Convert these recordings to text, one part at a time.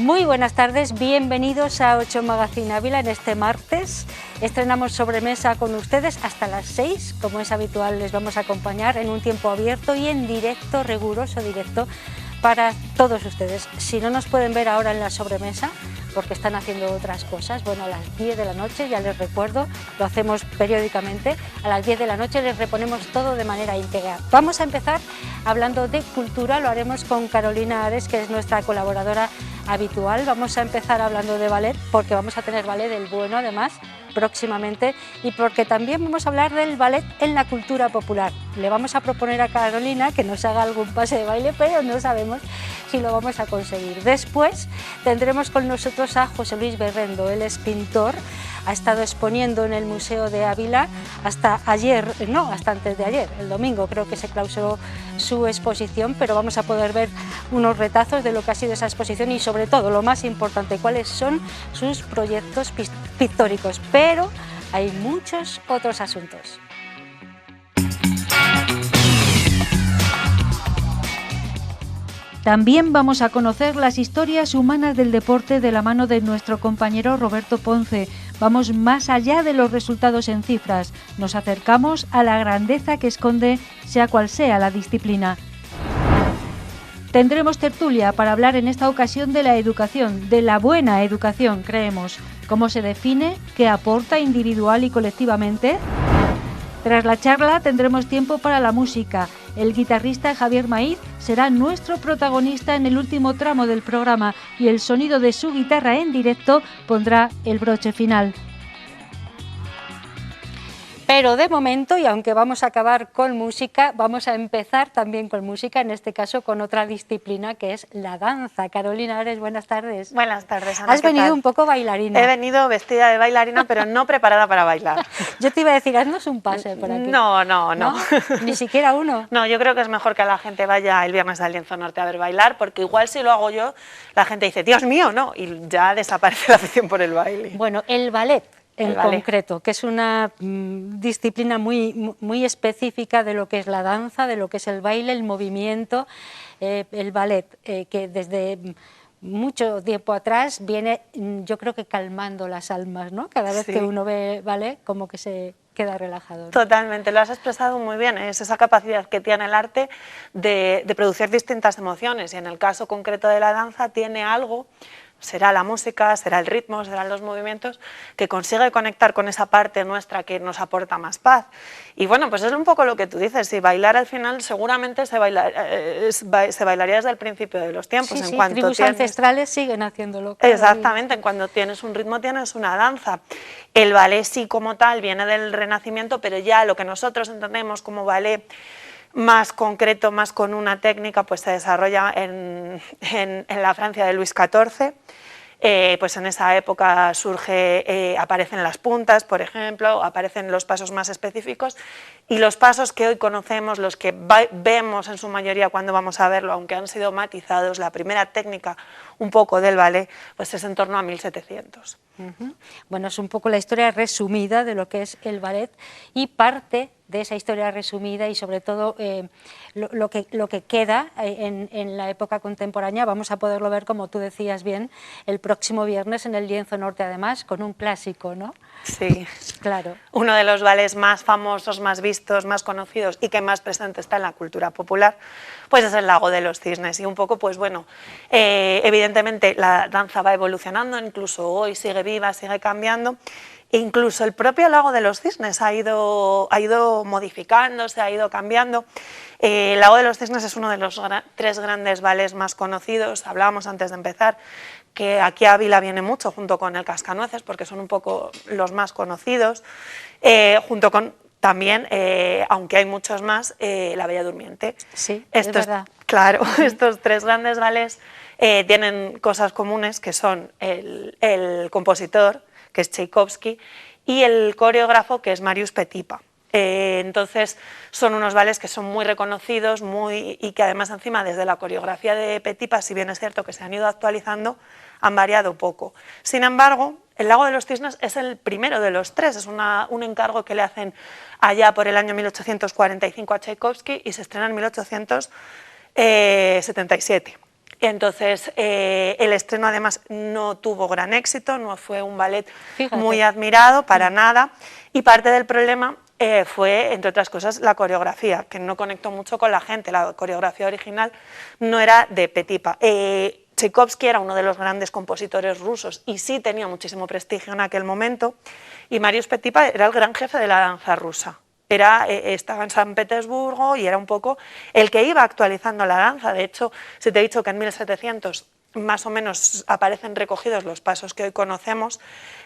Muy buenas tardes, bienvenidos a 8 Magazine Ávila en este martes. Estrenamos Sobremesa con ustedes hasta las 6, como es habitual les vamos a acompañar en un tiempo abierto y en directo, riguroso directo para todos ustedes. Si no nos pueden ver ahora en la sobremesa, porque están haciendo otras cosas, bueno, a las 10 de la noche, ya les recuerdo, lo hacemos periódicamente, a las 10 de la noche les reponemos todo de manera íntegra. Vamos a empezar hablando de cultura, lo haremos con Carolina Ares, que es nuestra colaboradora habitual. Vamos a empezar hablando de ballet, porque vamos a tener ballet del bueno además, próximamente, y porque también vamos a hablar del ballet en la cultura popular. Le vamos a proponer a Carolina que nos haga algún pase de baile, pero no sabemos si lo vamos a conseguir. Después tendremos con nosotros a José Luis Berrendo, él es pintor, ha estado exponiendo en el Museo de Ávila hasta ayer, no, hasta antes de ayer, el domingo creo que se clausuró su exposición, pero vamos a poder ver unos retazos de lo que ha sido esa exposición y sobre todo, lo más importante, cuáles son sus proyectos pictóricos, pero hay muchos otros asuntos. También vamos a conocer las historias humanas del deporte de la mano de nuestro compañero Roberto Ponce. Vamos más allá de los resultados en cifras, nos acercamos a la grandeza que esconde sea cual sea la disciplina. Tendremos tertulia para hablar en esta ocasión de la educación, de la buena educación, creemos. ¿Cómo se define? ¿Qué aporta individual y colectivamente? Tras la charla tendremos tiempo para la música. El guitarrista Javier Maíz será nuestro protagonista en el último tramo del programa y el sonido de su guitarra en directo pondrá el broche final. Pero de momento, y aunque vamos a acabar con música, vamos a empezar también con música, en este caso con otra disciplina que es la danza. Carolina Ares, buenas tardes. Buenas tardes, Ana. Has venido un poco bailarina. He venido vestida de bailarina, pero no preparada para bailar. Yo te iba a decir, haznos un pase por aquí. No. Ni siquiera uno. No, yo creo que es mejor que la gente vaya el viernes al Lienzo Norte a ver bailar, porque igual si lo hago yo, la gente dice, Dios mío, no, y ya desaparece la afición por el baile. Bueno, el ballet en concreto, que es una disciplina muy específica de lo que es la danza, de lo que es el baile, el movimiento, el ballet, que desde mucho tiempo atrás viene, yo creo que calmando las almas, ¿no? Cada vez que uno ve ballet, como que se queda relajado, ¿no? Totalmente, lo has expresado muy bien, es esa capacidad que tiene el arte de producir distintas emociones, y en el caso concreto de la danza tiene algo. Será la música, será el ritmo, serán los movimientos que consigue conectar con esa parte nuestra que nos aporta más paz. Y bueno, pues es un poco lo que tú dices, si bailar al final seguramente se bailaría desde el principio de los tiempos. Sí, tribus ancestrales siguen haciéndolo. Exactamente, en cuando tienes un ritmo tienes una danza. El ballet sí como tal viene del Renacimiento, pero ya lo que nosotros entendemos como ballet más concreto, más con una técnica, pues se desarrolla en la Francia de Luis XIV. Pues en esa época aparecen las puntas, por ejemplo, aparecen los pasos más específicos, y los pasos que hoy conocemos, los que vemos en su mayoría cuando vamos a verlo, aunque han sido matizados, la primera técnica un poco del ballet, pues es en torno a 1700. Bueno, es un poco la historia resumida de lo que es el ballet, y parte de esa historia resumida y sobre todo lo que queda en la época contemporánea vamos a poderlo ver, como tú decías bien, el próximo viernes en el Lienzo Norte, además con un clásico, ¿no? Sí, claro. Uno de los ballets más famosos, más vistos, más conocidos y que más presente está en la cultura popular, pues es el Lago de los Cisnes. Y un poco, pues bueno, evidentemente la danza va evolucionando, incluso hoy sigue viva, sigue cambiando. E incluso el propio Lago de los Cisnes ha ido modificándose, ha ido cambiando. El Lago de los Cisnes es uno de los tres grandes ballets más conocidos. Hablábamos antes de empezar que aquí a Ávila viene mucho junto con el Cascanueces, porque son un poco los más conocidos, junto con también, aunque hay muchos más, La Bella Durmiente. Sí, es verdad. Claro, estos tres grandes ballets tienen cosas comunes, que son el compositor, que es Tchaikovsky, y el coreógrafo, que es Marius Petipa. Entonces son unos ballets que son muy reconocidos y que además encima desde la coreografía de Petipa, si bien es cierto que se han ido actualizando, han variado poco. Sin embargo, el Lago de los Cisnes es el primero de los tres, es un encargo que le hacen allá por el año 1845 a Tchaikovsky y se estrena en 1877. Entonces, el estreno además no tuvo gran éxito, no fue un ballet Fíjate. muy admirado para nada, y parte del problema fue, entre otras cosas, la coreografía, que no conectó mucho con la gente. La coreografía original no era de Petipa. Tchaikovsky era uno de los grandes compositores rusos y sí tenía muchísimo prestigio en aquel momento, y Marius Petipa era el gran jefe de la danza rusa. Estaba en San Petersburgo y era un poco el que iba actualizando la danza. De hecho, si te he dicho que en 1700 más o menos aparecen recogidos los pasos que hoy conocemos,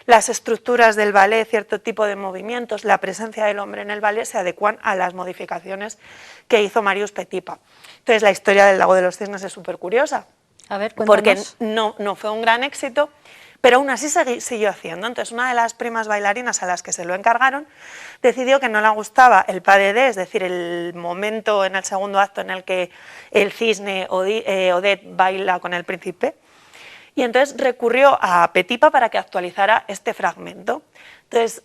las estructuras del ballet, cierto tipo de movimientos, la presencia del hombre en el ballet se adecuan a las modificaciones que hizo Marius Petipa. Entonces, la historia del Lago de los Cisnes es súper curiosa, A ver, porque cuéntanos. no fue un gran éxito, pero aún así siguió haciendo. Entonces, una de las primas bailarinas a las que se lo encargaron decidió que no le gustaba el pas de deux, es decir, el momento en el segundo acto en el que el cisne Odette baila con el príncipe, y entonces recurrió a Petipa para que actualizara este fragmento. Entonces,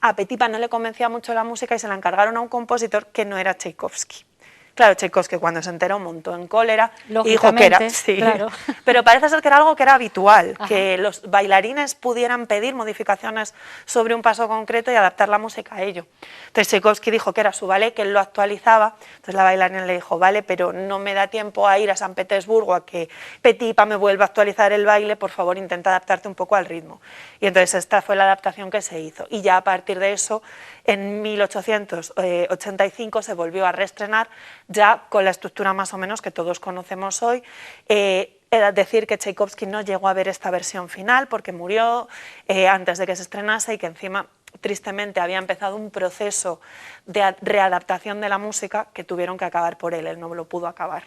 a Petipa no le convencía mucho la música y se la encargaron a un compositor que no era Tchaikovsky. Claro, Tchaikovsky cuando se enteró montó en cólera y dijo que era, sí, claro. pero parece ser que era algo que era habitual, Ajá. que los bailarines pudieran pedir modificaciones sobre un paso concreto y adaptar la música a ello. Entonces Tchaikovsky dijo que era su ballet, que él lo actualizaba. Entonces la bailarina le dijo, vale, pero no me da tiempo a ir a San Petersburgo a que Petipa me vuelva a actualizar el baile, por favor intenta adaptarte un poco al ritmo. Y entonces esta fue la adaptación que se hizo, y ya a partir de eso, en 1885 se volvió a reestrenar, ya con la estructura más o menos que todos conocemos hoy. Era decir que Tchaikovsky no llegó a ver esta versión final porque murió antes de que se estrenase, y que encima, tristemente, había empezado un proceso de readaptación de la música que tuvieron que acabar por él no lo pudo acabar.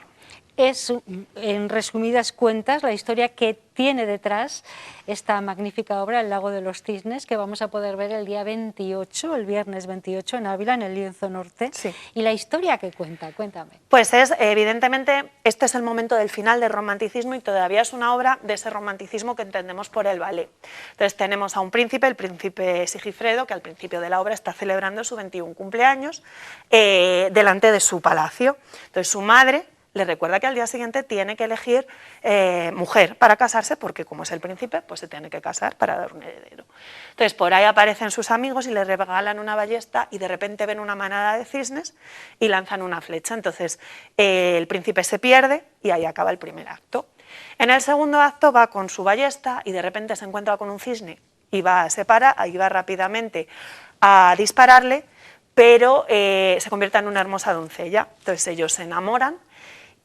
Es, en resumidas cuentas, la historia que tiene detrás esta magnífica obra, El Lago de los Cisnes, que vamos a poder ver el día 28, el viernes 28, en Ávila, en el Lienzo Norte. Sí. ¿Y la historia que cuenta? Cuéntame. Pues evidentemente, este es el momento del final del romanticismo, y todavía es una obra de ese romanticismo que entendemos por el ballet. Entonces tenemos a un príncipe, el príncipe Sigifredo, que al principio de la obra está celebrando su 21 cumpleaños delante de su palacio. Entonces su madre le recuerda que al día siguiente tiene que elegir mujer para casarse, porque como es el príncipe, pues se tiene que casar para dar un heredero. Entonces por ahí aparecen sus amigos y le regalan una ballesta, y de repente ven una manada de cisnes y lanzan una flecha. Entonces el príncipe se pierde y ahí acaba el primer acto. En el segundo acto va con su ballesta y de repente se encuentra con un cisne y va rápidamente a dispararle, pero se convierte en una hermosa doncella. Entonces ellos se enamoran,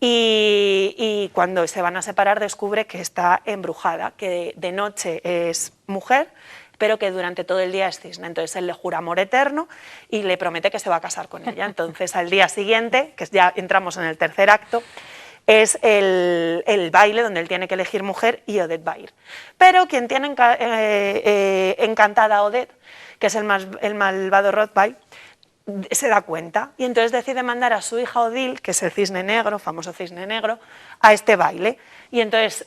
y cuando se van a separar descubre que está embrujada, que de noche es mujer, pero que durante todo el día es cisne. Entonces él le jura amor eterno y le promete que se va a casar con ella. Entonces al día siguiente, que ya entramos en el tercer acto, es el baile donde él tiene que elegir mujer y Odette va a ir. Pero quien tiene encantada a Odette, que es el malvado Rothweil, se da cuenta y entonces decide mandar a su hija Odile, que es el cisne negro, famoso cisne negro, a este baile. Y entonces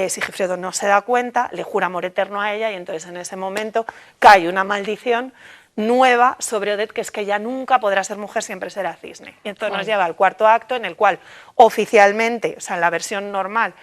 Sigifredo no se da cuenta, le jura amor eterno a ella, y entonces en ese momento cae una maldición nueva sobre Odette, que es que ella nunca podrá ser mujer, siempre será cisne. Y entonces nos lleva al cuarto acto, en el cual oficialmente, o sea, en la versión normal,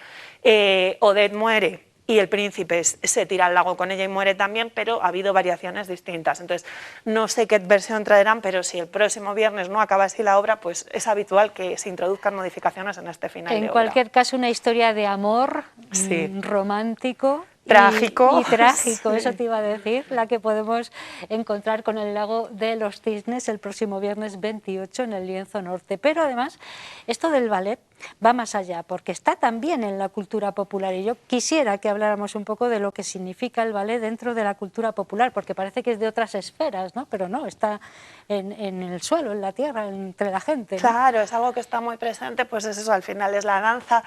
Odette muere y el príncipe se tira al lago con ella y muere también, pero ha habido variaciones distintas. Entonces, no sé qué versión traerán, pero si el próximo viernes no acaba así la obra, pues es habitual que se introduzcan modificaciones en este final de obra. En cualquier caso, una historia de amor, sí, romántico, trágico. Y trágico, sí. Eso te iba a decir, la que podemos encontrar con El Lago de los Cisnes el próximo viernes 28 en el Lienzo Norte. Pero además, esto del ballet va más allá, porque está también en la cultura popular, y yo quisiera que habláramos un poco de lo que significa el ballet dentro de la cultura popular, porque parece que es de otras esferas, ¿no? Pero no, está en el suelo, en la tierra, entre la gente, ¿no? Claro, es algo que está muy presente, pues es eso, al final es la danza.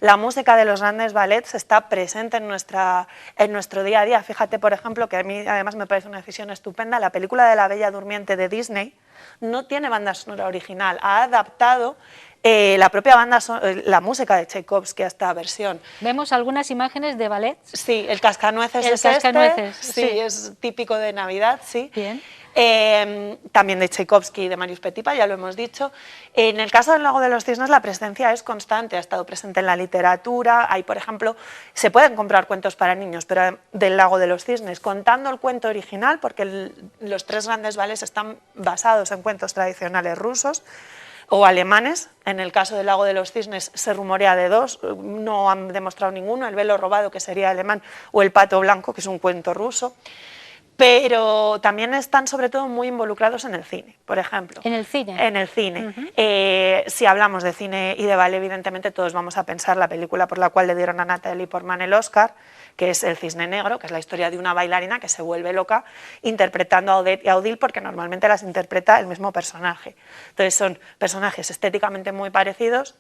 La música de los grandes ballets está presente en nuestro día a día. Fíjate, por ejemplo, que a mí además me parece una decisión estupenda, la película de La Bella Durmiente de Disney no tiene banda sonora original, ha adaptado la propia la música de Tchaikovsky a esta versión. Vemos algunas imágenes de ballet. Sí, el cascanueces es cascanueces, sí, es típico de Navidad, sí. Bien. También de Tchaikovsky y de Marius Petipa, ya lo hemos dicho. En el caso del Lago de los Cisnes la presencia es constante, ha estado presente en la literatura. Hay, por ejemplo, se pueden comprar cuentos para niños, pero del Lago de los Cisnes, contando el cuento original, porque los tres grandes ballets están basados en cuentos tradicionales rusos o alemanes. En el caso del Lago de los Cisnes se rumorea de dos, no han demostrado ninguno: el velo robado, que sería alemán, o el pato blanco, que es un cuento ruso. Pero también están sobre todo muy involucrados en el cine, por ejemplo. ¿En el cine? En el cine. Si hablamos de cine y de ballet, evidentemente todos vamos a pensar la película por la cual le dieron a Natalie Portman el Oscar, que es El Cisne Negro, que es la historia de una bailarina que se vuelve loca interpretando a Odette y a Odile, porque normalmente las interpreta el mismo personaje. Entonces son personajes estéticamente muy parecidos,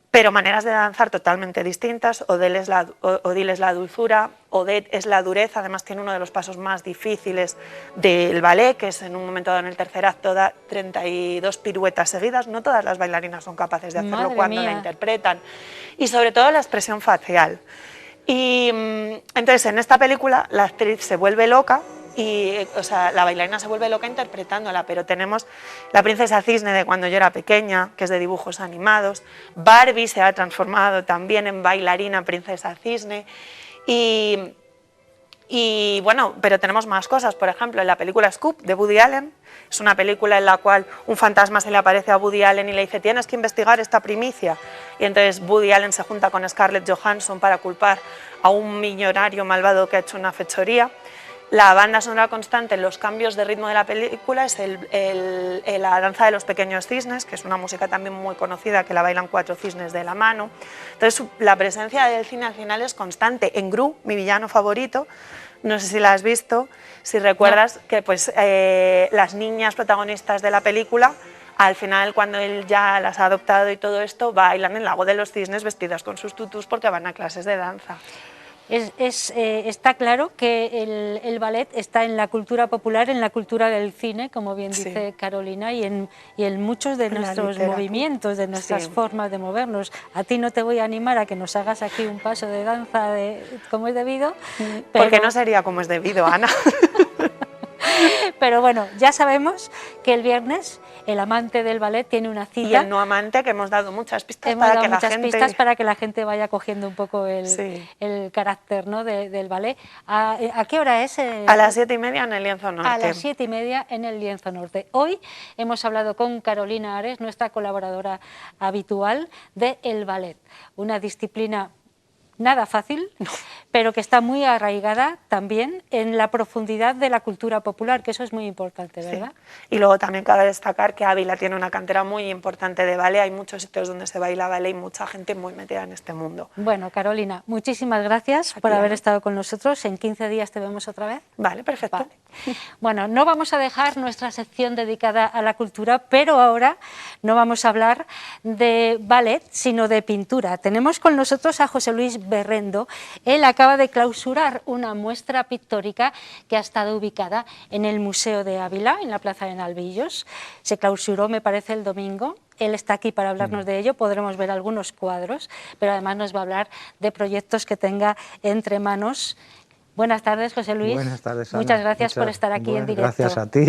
pero maneras de danzar totalmente distintas. Odile es la dulzura, Odette es la dureza. Además tiene uno de los pasos más difíciles del ballet, que es en un momento dado en el tercer acto da 32 piruetas seguidas. No todas las bailarinas son capaces de hacerlo cuando la interpretan. Y sobre todo la expresión facial. Y entonces en esta película la actriz se vuelve loca, o sea, la bailarina se vuelve loca interpretándola, pero tenemos La Princesa Cisne de cuando yo era pequeña, que es de dibujos animados. Barbie se ha transformado también en bailarina Princesa Cisne. Y bueno, pero tenemos más cosas. Por ejemplo, en la película Scoop de Woody Allen, es una película en la cual un fantasma se le aparece a Woody Allen y le dice: tienes que investigar esta primicia. Y entonces Woody Allen se junta con Scarlett Johansson para culpar a un millonario malvado que ha hecho una fechoría. La banda sonora constante en los cambios de ritmo de la película es la danza de los pequeños cisnes, que es una música también muy conocida, que la bailan 4 cisnes de la mano. Entonces la presencia del cine al final es constante. En Gru, mi villano favorito, no sé si la has visto, si recuerdas, que pues las niñas protagonistas de la película, al final, cuando él ya las ha adoptado y todo esto, bailan en el Lago de los Cisnes vestidas con sus tutús porque van a clases de danza. Está claro que el ballet está en la cultura popular, en la cultura del cine, como bien dice Carolina, y en muchos de nuestros movimientos, de nuestras formas de movernos. A ti no te voy a animar a que nos hagas aquí un paso de danza como es debido. Porque no sería como es debido, Ana. Pero bueno, ya sabemos que el viernes el amante del ballet tiene una cita. Y el no amante, que hemos dado muchas pistas para que la gente vaya cogiendo un poco el carácter, ¿no?, del ballet. ¿A qué hora es? A las 7:30 en el Lienzo Norte. A las 7:30 en el Lienzo Norte. Hoy hemos hablado con Carolina Ares, nuestra colaboradora habitual de el ballet, una disciplina nada fácil, pero que está muy arraigada también en la profundidad de la cultura popular, que eso es muy importante, ¿verdad? Sí. Y luego también cabe destacar que Ávila tiene una cantera muy importante de ballet, hay muchos sitios donde se baila ballet y mucha gente muy metida en este mundo. Bueno, Carolina, muchísimas gracias por haber estado con nosotros. En 15 días te vemos otra vez. Vale, perfecto. Vale. Bueno, no vamos a dejar nuestra sección dedicada a la cultura, pero ahora no vamos a hablar de ballet, sino de pintura. Tenemos con nosotros a José Luis Berrendo. Él acaba de clausurar una muestra pictórica que ha estado ubicada en el Museo de Ávila, en la Plaza de Nalvillos. Se clausuró, me parece, el domingo. Él está aquí para hablarnos de ello, podremos ver algunos cuadros, pero además nos va a hablar de proyectos que tenga entre manos. Buenas tardes, José Luis. Buenas tardes, Ana. Muchas gracias por estar aquí en directo. Gracias a ti.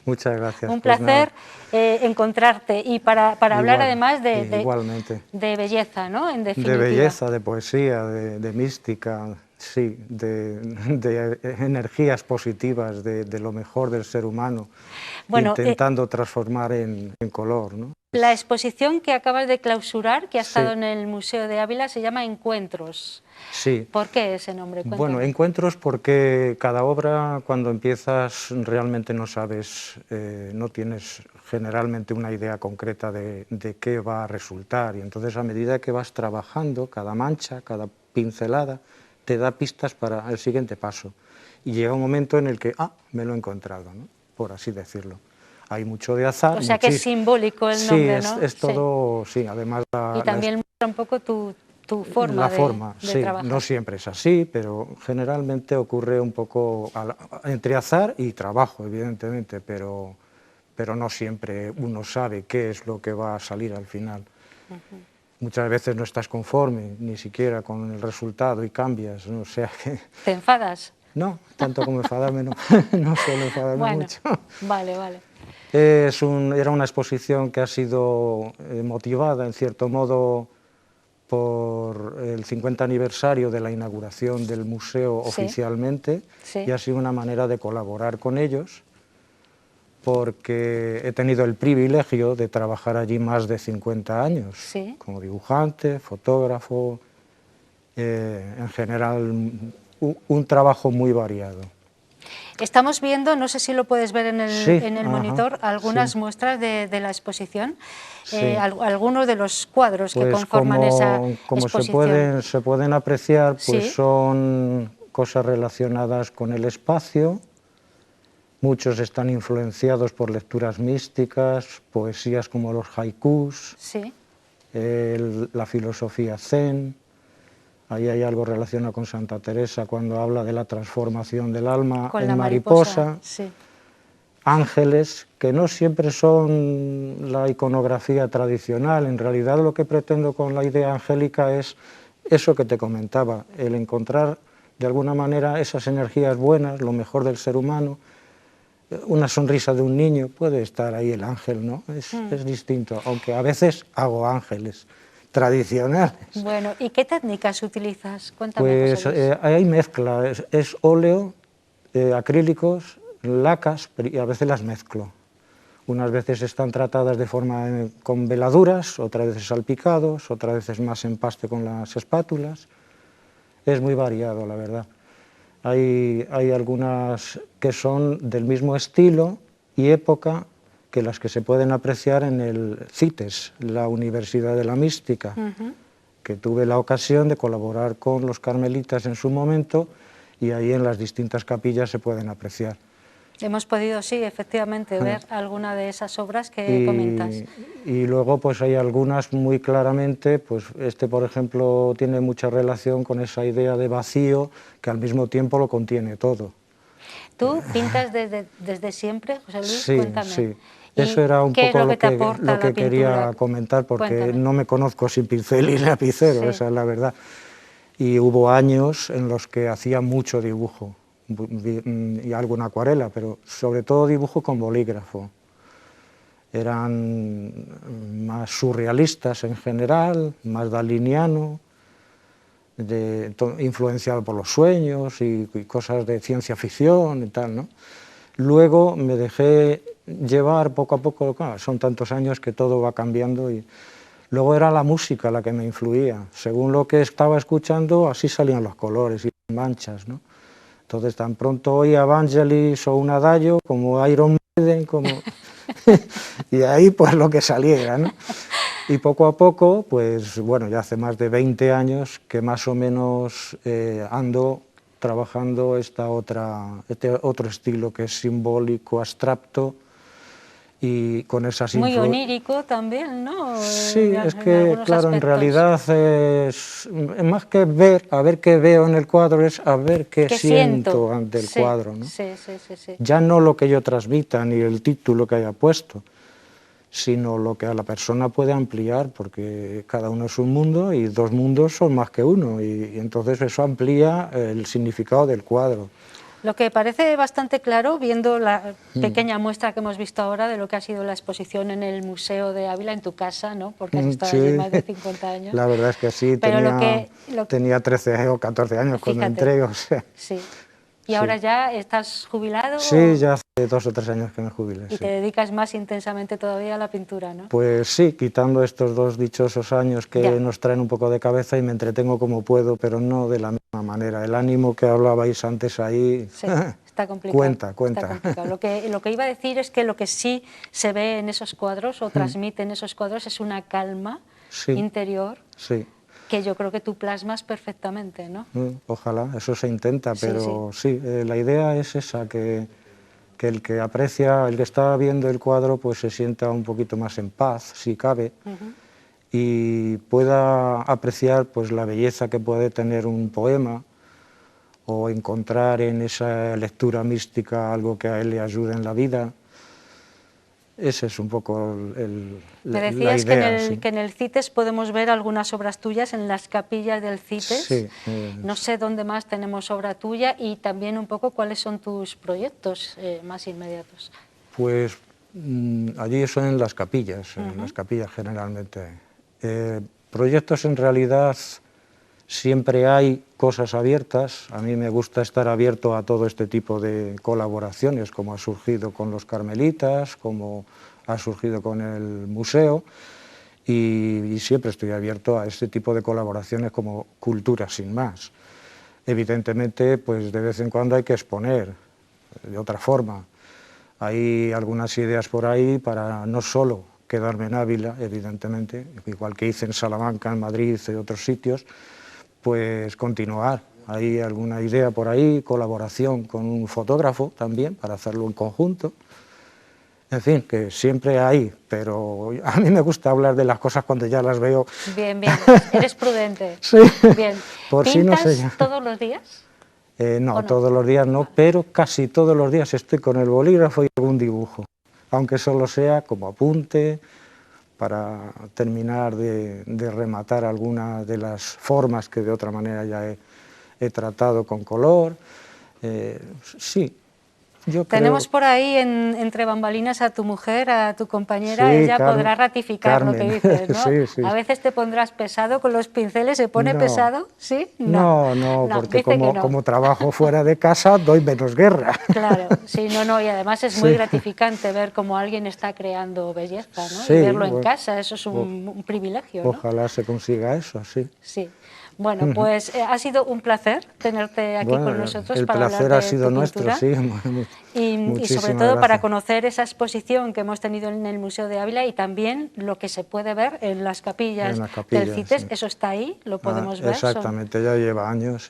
Muchas gracias. Un placer encontrarte y para hablar además igualmente. De belleza, ¿no? En definitiva. De belleza, de poesía, de mística, sí, de energías positivas, de lo mejor del ser humano, bueno, intentando transformar en color, ¿no? La exposición que acabas de clausurar, que ha estado en el Museo de Ávila, se llama Encuentros. Sí. ¿Por qué ese nombre? Cuéntame. Bueno, encuentros porque cada obra, cuando empiezas, realmente no sabes, no tienes generalmente una idea concreta de qué va a resultar, y entonces a medida que vas trabajando, cada mancha, cada pincelada, te da pistas para el siguiente paso. Y llega un momento en el que, me lo he encontrado, ¿no?, por así decirlo. Hay mucho de azar. O sea que es simbólico el nombre, ¿no? Sí, es todo, sí, además... Y también muestra un poco tu forma de sí, trabajar. No siempre es así, pero generalmente ocurre un poco entre azar y trabajo, evidentemente, pero no siempre uno sabe qué es lo que va a salir al final. Muchas veces no estás conforme ni siquiera con el resultado y cambias, ¿no? O sea que... ¿Te enfadas? No, tanto como enfadarme no, no suelo enfadarme Bueno, mucho. vale, vale. Era una exposición que ha sido motivada, en cierto modo, por el 50 aniversario de la inauguración del museo Sí, oficialmente, sí. y ha sido una manera de colaborar con ellos, porque he tenido el privilegio de trabajar allí más de 50 años, Sí. como dibujante, fotógrafo, en general un trabajo muy variado. Estamos viendo, no sé si lo puedes ver en Sí, el ajá, monitor, algunas sí. muestras de la exposición, Sí. algunos de los cuadros que Pues conforman esa como exposición. se pueden apreciar, pues Sí. son cosas relacionadas con el espacio. Muchos están influenciados por lecturas místicas, poesías como los haikus, Sí, la filosofía zen. Ahí hay algo relacionado con Santa Teresa cuando habla de la transformación del alma con en la mariposa. sí. Ángeles, que no siempre son la iconografía tradicional. En realidad lo que pretendo con la idea angélica es eso que te comentaba, el encontrar de alguna manera esas energías buenas, lo mejor del ser humano. Una sonrisa de un niño, puede estar ahí el ángel, ¿no? Es distinto, aunque a veces hago ángeles tradicionales. Bueno, ¿y qué técnicas utilizas? Cuéntame, José Pues Luis. hay mezcla, es óleo, acrílicos, lacas, y a veces las mezclo. Unas veces están tratadas de forma con veladuras, otras veces salpicados, otras veces más en paste con las espátulas. Es muy variado, la verdad. Hay algunas que son del mismo estilo y época que las que se pueden apreciar en el CITES, la Universidad de la Mística, que tuve la ocasión de colaborar con los carmelitas en su momento, y ahí en las distintas capillas se pueden apreciar. Hemos podido, sí, efectivamente, ver alguna de esas obras que comentas. Y luego pues hay algunas muy claramente, pues por ejemplo tiene mucha relación con esa idea de vacío que al mismo tiempo lo contiene todo. ¿Tú pintas desde siempre, José Luis? Sí, Cuéntame. sí. ¿Y Eso era un qué es poco lo que te aporta lo la que pintura? quería comentar, porque Cuéntame. no me conozco sin pincel y lapicero, Sí. esa es la verdad. Y hubo años en los que hacía mucho dibujo, y algo en acuarela, pero sobre todo dibujo con bolígrafo. Eran más surrealistas en general, más daliniano, influenciado por los sueños y cosas de ciencia ficción y tal, ¿no? Luego me dejé llevar poco a poco, claro, son tantos años que todo va cambiando, y luego era la música la que me influía. Según lo que estaba escuchando, así salían los colores y las manchas, ¿no? Entonces, tan pronto oía Vangelis o un adagio, como Iron Maiden, como... y ahí pues lo que saliera, ¿no? Y poco a poco, pues bueno, ya hace más de 20 años que más o menos ando trabajando este otro estilo que es simbólico, abstracto, y con esas Muy onírico también, ¿no? Sí, es En que, algunos claro, en aspectos. realidad es más que ver, a ver qué veo en el cuadro, es a ver qué ¿Qué siento ante el Sí, cuadro, ¿no? sí, sí, sí, sí. Ya no lo que yo transmita ni el título que haya puesto, sino lo que a la persona puede ampliar, porque cada uno es un mundo y dos mundos son más que uno, y entonces eso amplía el significado del cuadro. Lo que parece bastante claro, viendo la pequeña muestra que hemos visto ahora de lo que ha sido la exposición en el Museo de Ávila, en tu casa, ¿no? Porque has estado allí Sí, más de 50 años. la verdad es que sí, Pero tenía 13 o 14 años cuando fíjate, entré, o sea. sí. ¿Y Sí. ahora ya estás jubilado? Sí, ya hace 2 o 3 años que me jubilé. Y Sí. te dedicas más intensamente todavía a la pintura, ¿no? Pues sí, quitando estos 2 dichosos años que Ya. nos traen un poco de cabeza, y me entretengo como puedo, pero no de la misma manera. El ánimo que hablabais antes ahí, Sí, está complicado. cuenta. Está complicado. Lo que iba a decir es que lo que sí se ve en esos cuadros o transmite en esos cuadros es una calma interior sí. que yo creo que tú plasmas perfectamente, ¿no? Ojalá, eso se intenta, Sí, pero sí, la idea es esa, que el que aprecia, el que está viendo el cuadro, pues se sienta un poquito más en paz, si cabe, y pueda apreciar pues la belleza que puede tener un poema, o encontrar en esa lectura mística algo que a él le ayude en la vida. ese es un poco Me la decías idea. Sí. que en el CITES podemos ver algunas obras tuyas en las capillas del CITES. Sí, no sé dónde más tenemos obra tuya y también un poco cuáles son tus proyectos más inmediatos. Pues allí son en las capillas generalmente. Proyectos en realidad siempre hay cosas abiertas. A mí me gusta estar abierto a todo este tipo de colaboraciones, como ha surgido con los carmelitas, como ha surgido con el museo, y siempre estoy abierto a este tipo de colaboraciones como cultura sin más. Evidentemente, pues de vez en cuando hay que exponer de otra forma. Hay algunas ideas por ahí para no solo quedarme en Ávila, evidentemente, igual que hice en Salamanca, en Madrid y otros sitios, pues continuar. Hay alguna idea por ahí, colaboración con un fotógrafo también, para hacerlo en conjunto. En fin, que siempre hay, pero a mí me gusta hablar de las cosas cuando ya las veo. Bien, bien, eres prudente. Sí, bien. por si no sé. ¿Pintas todos los días? No, todos los días no, pero casi todos los días estoy con el bolígrafo y algún dibujo, aunque solo sea como apunte, para terminar de rematar alguna de las formas que de otra manera ya he tratado con color. Sí, yo Tenemos creo... por ahí entre bambalinas a tu mujer, a tu compañera, Sí, ella podrá ratificar lo que dices, ¿no? Sí, sí. A veces te pondrás pesado con los pinceles, ¿se pone pesado? ¿Sí? No, porque dice que no. como trabajo fuera de casa doy menos guerra. Claro, sí, y además es muy gratificante ver cómo alguien está creando belleza, ¿no? Sí, y verlo en casa, eso es un privilegio, ¿no? Ojalá se consiga eso, sí. Sí. Bueno, pues ha sido un placer tenerte aquí con nosotros para hablar de el placer ha sido nuestro, pintura. sí. Y sobre todo para conocer esa exposición que hemos tenido en el Museo de Ávila y también lo que se puede ver en las capillas, del CITES, sí. Eso está ahí, lo podemos ver. Exactamente, ya lleva años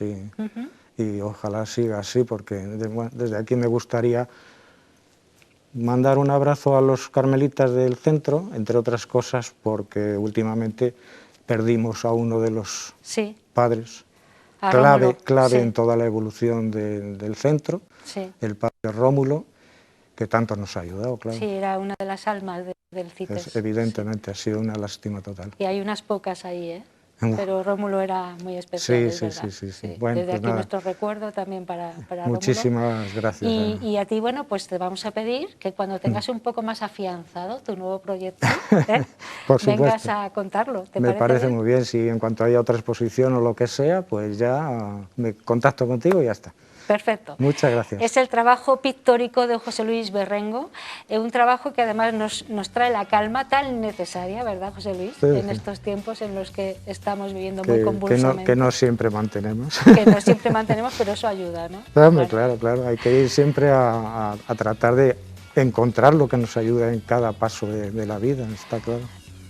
y ojalá siga así, porque desde aquí me gustaría mandar un abrazo a los carmelitas del centro, entre otras cosas porque últimamente perdimos a uno de los padres clave en toda la evolución del centro, el padre Rómulo, que tanto nos ha ayudado, claro. Sí, era una de las almas del CITES. Evidentemente, ha sido una lástima total. Y hay unas pocas ahí, ¿eh? Pero Rómulo era muy especial, sí. Bueno, desde aquí nuestro recuerdo también para Rómulo. Muchísimas gracias. Y a ti, bueno, pues te vamos a pedir que cuando tengas un poco más afianzado tu nuevo proyecto, vengas a contarlo. Me parece muy bien, si en cuanto haya otra exposición o lo que sea, pues ya me contacto contigo y ya está. Perfecto. Muchas gracias. Es el trabajo pictórico de José Luis Berrengo, un trabajo que además nos trae la calma tan necesaria, ¿verdad, José Luis? Sí, en estos tiempos en los que estamos viviendo muy convulsamente. Que no siempre mantenemos. Que no siempre mantenemos, pero eso ayuda, ¿no? Claro. Hay que ir siempre a tratar de encontrar lo que nos ayuda en cada paso de la vida, está claro.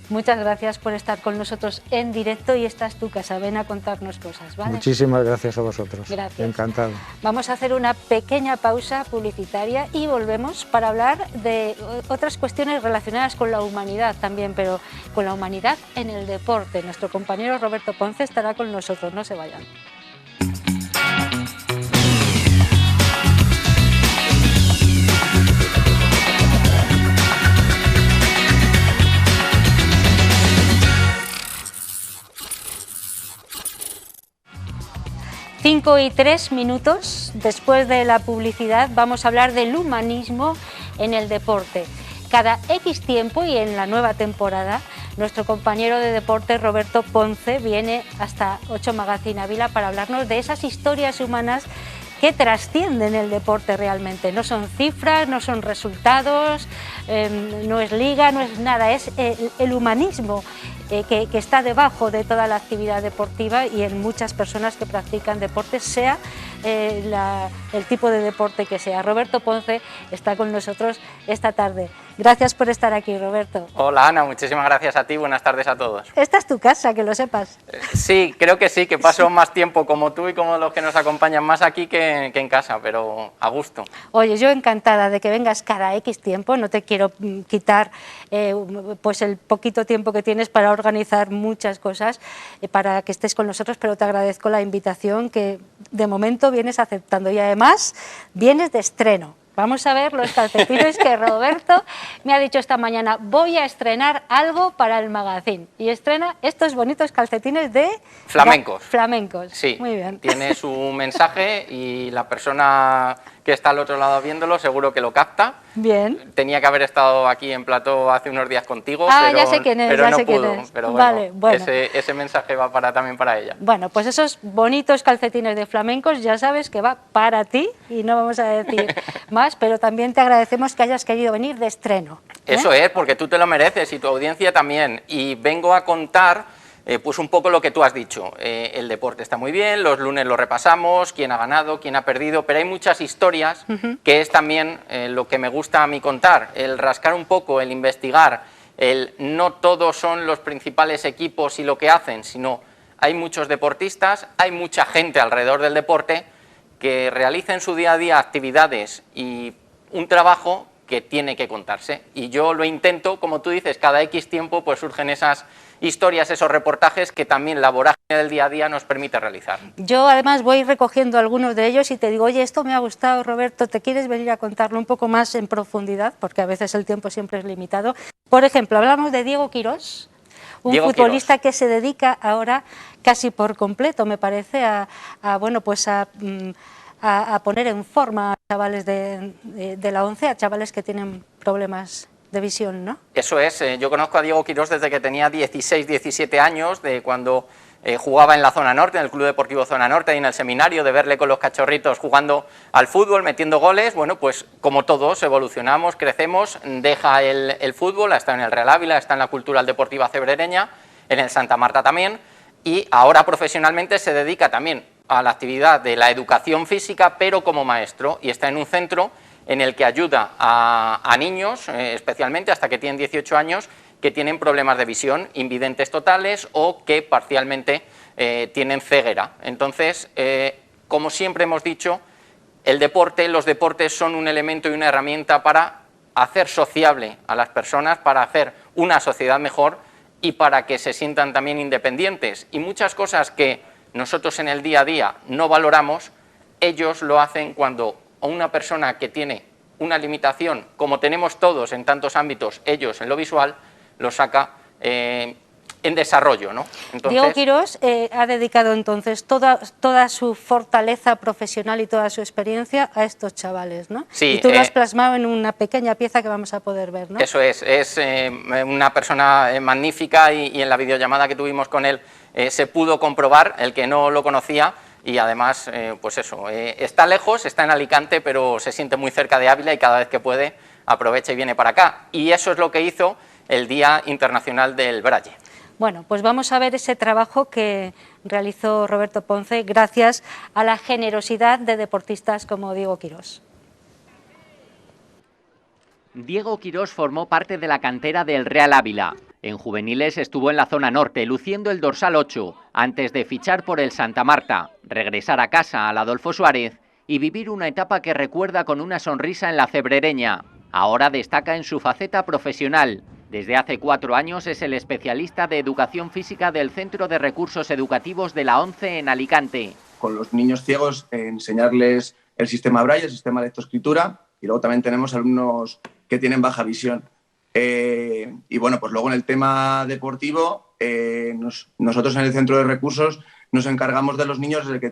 Muchas gracias por estar con nosotros en directo y esta es tu casa, ven a contarnos cosas, ¿vale? Muchísimas gracias a vosotros. Gracias. Encantado. Vamos a hacer una pequeña pausa publicitaria y volvemos para hablar de otras cuestiones relacionadas con la humanidad también, pero con la humanidad en el deporte. Nuestro compañero Roberto Ponce estará con nosotros, no se vayan. 5 y 3 minutos después de la publicidad vamos a hablar del humanismo en el deporte. Cada X tiempo y en la nueva temporada nuestro compañero de deporte Roberto Ponce viene hasta 8 Magazine Ávila para hablarnos de esas historias humanas que trascienden el deporte realmente. No son cifras, no son resultados, no es liga, no es nada, es el humanismo que está debajo de toda la actividad deportiva y en muchas personas que practican deportes, sea el tipo de deporte que sea. Roberto Ponce está con nosotros esta tarde. Gracias por estar aquí, Roberto. Hola, Ana, muchísimas gracias a ti, buenas tardes a todos. Esta es tu casa, que lo sepas. Sí, creo que sí, que paso más tiempo como tú y como los que nos acompañan más aquí que en casa, pero a gusto. Oye, yo encantada de que vengas cada X tiempo, no te quiero quitar pues el poquito tiempo que tienes para organizar muchas cosas, para que estés con nosotros, pero te agradezco la invitación que de momento vienes aceptando y además vienes de estreno. Vamos a ver los calcetines que Roberto me ha dicho esta mañana. Voy a estrenar algo para el magazine. Y estrena estos bonitos calcetines de... Flamencos. Flamencos. Sí, muy bien. Tiene su mensaje y la persona que está al otro lado viéndolo seguro que lo capta. Bien. Tenía que haber estado aquí en plató hace unos días contigo, ya sé quién es, pero ya no sé pudo. quién es. Pero bueno, Vale, bueno. Ese mensaje va también para ella. Bueno, pues esos bonitos calcetines de flamencos ya sabes que va para ti y no vamos a decir más, pero también te agradecemos que hayas querido venir de estreno. Eso es, porque tú te lo mereces y tu audiencia también. Y vengo a contar pues un poco lo que tú has dicho. El deporte está muy bien, los lunes lo repasamos, quién ha ganado, quién ha perdido, pero hay muchas historias que es también lo que me gusta a mí contar, el rascar un poco, el investigar, el no todos son los principales equipos y lo que hacen, sino hay muchos deportistas, hay mucha gente alrededor del deporte que realiza en su día a día actividades y un trabajo que tiene que contarse. Y yo lo intento, como tú dices, cada X tiempo pues surgen esas historias, esos reportajes que también la vorágine del día a día nos permite realizar. Yo además voy recogiendo algunos de ellos y te digo, oye, esto me ha gustado, Roberto, ¿te quieres venir a contarlo un poco más en profundidad? Porque a veces el tiempo siempre es limitado. Por ejemplo, hablamos de Diego Quirós, un futbolista que se dedica ahora casi por completo, me parece, a poner en forma a chavales de la ONCE, a chavales que tienen problemas de visión, ¿no? Eso es, yo conozco a Diego Quirós desde que tenía 16, 17 años, de cuando jugaba en la zona norte, en el Club Deportivo Zona Norte y en el seminario, de verle con los cachorritos jugando al fútbol, metiendo goles. Bueno, pues como todos, evolucionamos, crecemos, deja el fútbol, está en el Real Ávila, está en la Cultural Deportiva Cebrereña, en el Santa Marta también, y ahora profesionalmente se dedica también a la actividad de la educación física, pero como maestro, y está en un centro en el que ayuda a niños, especialmente hasta que tienen 18 años, que tienen problemas de visión, invidentes totales o que parcialmente tienen ceguera. Entonces, como siempre hemos dicho, los deportes son un elemento y una herramienta para hacer sociable a las personas, para hacer una sociedad mejor y para que se sientan también independientes. Y muchas cosas que nosotros en el día a día no valoramos, ellos lo hacen cuando una persona que tiene una limitación, como tenemos todos en tantos ámbitos, ellos en lo visual, lo saca en desarrollo, ¿no? Entonces, Diego Quirós ha dedicado entonces toda su fortaleza profesional y toda su experiencia a estos chavales, ¿no? Sí, y tú lo has plasmado en una pequeña pieza que vamos a poder ver, ¿no? Eso es una persona magnífica y en la videollamada que tuvimos con él se pudo comprobar, el que no lo conocía, y además, pues eso, está lejos, está en Alicante, pero se siente muy cerca de Ávila y cada vez que puede aprovecha y viene para acá. Y eso es lo que hizo el Día Internacional del Braille. Bueno, pues vamos a ver ese trabajo que realizó Roberto Ponce gracias a la generosidad de deportistas como Diego Quirós. Diego Quirós formó parte de la cantera del Real Ávila. En juveniles estuvo en la zona norte, luciendo el dorsal 8, antes de fichar por el Santa Marta, regresar a casa al Adolfo Suárez y vivir una etapa que recuerda con una sonrisa en la Cebrereña. Ahora destaca en su faceta profesional. Desde hace 4 años es el especialista de educación física del Centro de Recursos Educativos de la ONCE en Alicante. Con los niños ciegos enseñarles el sistema Braille, el sistema de lectoescritura, y luego también tenemos alumnos que tienen baja visión. Y bueno, pues luego en el tema deportivo, nosotros en el Centro de Recursos nos encargamos de los niños desde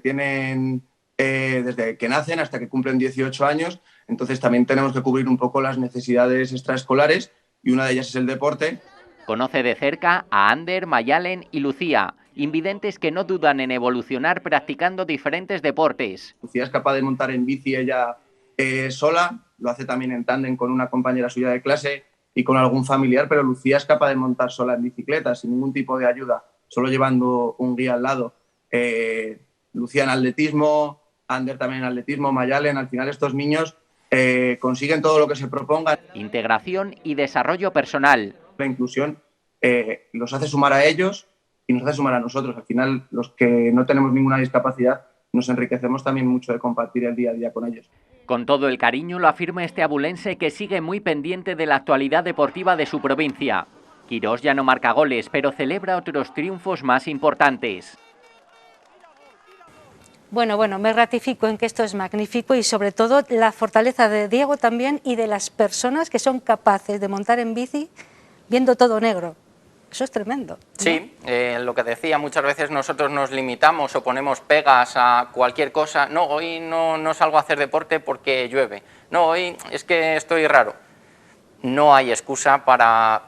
que nacen hasta que cumplen 18 años, entonces también tenemos que cubrir un poco las necesidades extraescolares y una de ellas es el deporte. Conoce de cerca a Ander, Mayalen y Lucía, invidentes que no dudan en evolucionar practicando diferentes deportes. Lucía es capaz de montar en bici ella sola, lo hace también en tándem con una compañera suya de clase y con algún familiar, pero Lucía es capaz de montar sola en bicicleta, sin ningún tipo de ayuda, solo llevando un guía al lado. Lucía en atletismo, Ander también en atletismo, Mayalen, al final estos niños consiguen todo lo que se propongan. Integración y desarrollo personal. La inclusión los hace sumar a ellos y nos hace sumar a nosotros. Al final, los que no tenemos ninguna discapacidad, nos enriquecemos también mucho de compartir el día a día con ellos. Con todo el cariño lo afirma este abulense que sigue muy pendiente de la actualidad deportiva de su provincia. Quirós ya no marca goles, pero celebra otros triunfos más importantes. Bueno, me ratifico en que esto es magnífico y sobre todo la fortaleza de Diego también y de las personas que son capaces de montar en bici viendo todo negro. Eso es tremendo, ¿no? Sí, lo que decía, muchas veces nosotros nos limitamos o ponemos pegas a cualquier cosa. No, hoy no salgo a hacer deporte porque llueve. No, hoy es que estoy raro. No hay excusa para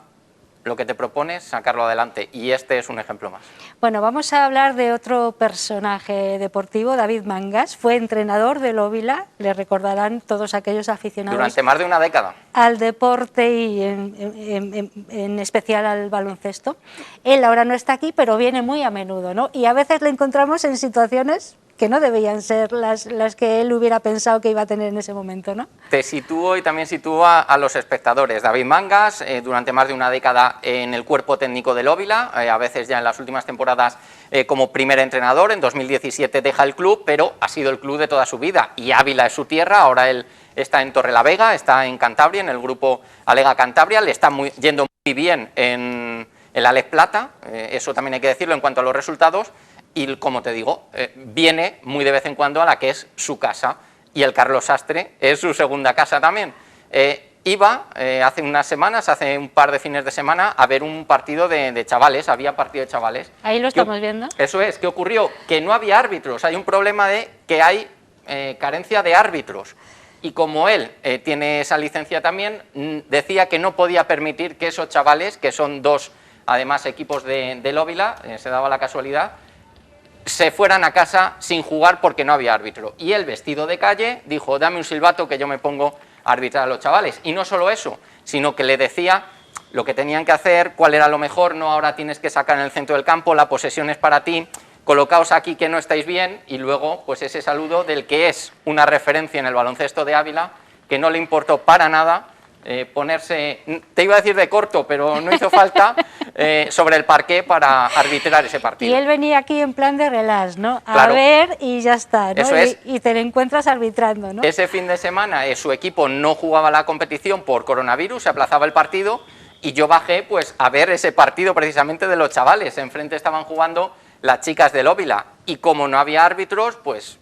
lo que te propones, sacarlo adelante. Y este es un ejemplo más. Bueno, vamos a hablar de otro personaje deportivo, David Mangas. Fue entrenador del Óvila, le recordarán todos aquellos aficionados Durante más de una década. Al deporte y en especial al baloncesto. Él ahora no está aquí, pero viene muy a menudo, ¿no? Y a veces le encontramos en situaciones que no debían ser las que él hubiera pensado que iba a tener en ese momento, ¿no? Te sitúo y también sitúa a los espectadores. David Mangas, durante más de una década en el cuerpo técnico del Óvila, a veces ya en las últimas temporadas como primer entrenador, en 2017 deja el club, pero ha sido el club de toda su vida y Ávila es su tierra, ahora él está en Torrelavega, está en Cantabria, en el grupo Alega Cantabria, le está yendo muy bien en el Alex Plata, eso también hay que decirlo en cuanto a los resultados. Y como te digo, viene muy de vez en cuando a la que es su casa y el Carlos Sastre es su segunda casa también. Iba hace unas semanas, hace un par de fines de semana, a ver un partido de chavales, había partido de chavales. Ahí lo estamos viendo. Eso es, ¿qué ocurrió? Que no había árbitros, hay un problema de que hay carencia de árbitros. Y como él tiene esa licencia también, decía que no podía permitir que esos chavales, que son dos además equipos del Óvila, se daba la casualidad, se fueran a casa sin jugar porque no había árbitro. Y él, vestido de calle, dijo, dame un silbato que yo me pongo a arbitrar a los chavales. Y no solo eso, sino que le decía lo que tenían que hacer, cuál era lo mejor, no ahora tienes que sacar en el centro del campo, la posesión es para ti, colocaos aquí que no estáis bien, y luego pues ese saludo del que es una referencia en el baloncesto de Ávila, que no le importó para nada ponerse, te iba a decir de corto, pero no hizo falta, sobre el parqué para arbitrar ese partido. Y él venía aquí en plan de relax, ¿no? A Claro. ver y ya está, ¿no? Eso es. Y te lo encuentras arbitrando, ¿no? Ese fin de semana su equipo no jugaba la competición por coronavirus, se aplazaba el partido y yo bajé pues a ver ese partido precisamente de los chavales. Enfrente estaban jugando las chicas del Óvila y como no había árbitros, pues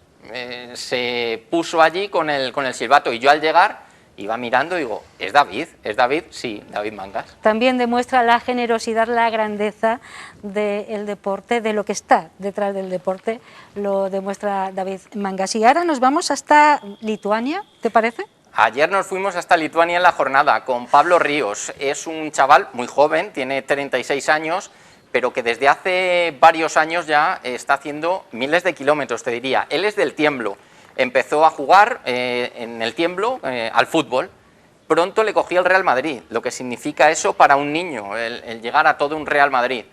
se puso allí con el silbato y yo al llegar iba mirando y digo, ¿es David? ¿Es David? Sí, David Mangas. También demuestra la generosidad, la grandeza del deporte, de lo que está detrás del deporte, lo demuestra David Mangas. Y ahora nos vamos hasta Lituania, ¿te parece? Ayer nos fuimos hasta Lituania en la jornada con Pablo Ríos. Es un chaval muy joven, tiene 36 años, pero que desde hace varios años ya está haciendo miles de kilómetros, te diría. Él es del Tiemblo. Empezó a jugar en el Tiemblo al fútbol. Pronto le cogía el Real Madrid, lo que significa eso para un niño, el llegar a todo un Real Madrid.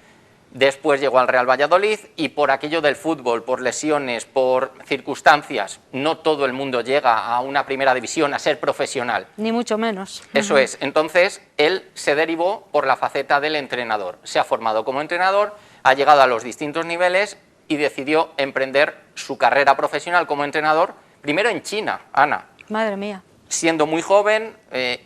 Después llegó al Real Valladolid y por aquello del fútbol, por lesiones, por circunstancias, no todo el mundo llega a una primera división, a ser profesional. Ni mucho menos. Eso es. Entonces, él se derivó por la faceta del entrenador. Se ha formado como entrenador, ha llegado a los distintos niveles y decidió emprender su carrera profesional como entrenador, primero en China, Ana. Madre mía. Siendo muy joven,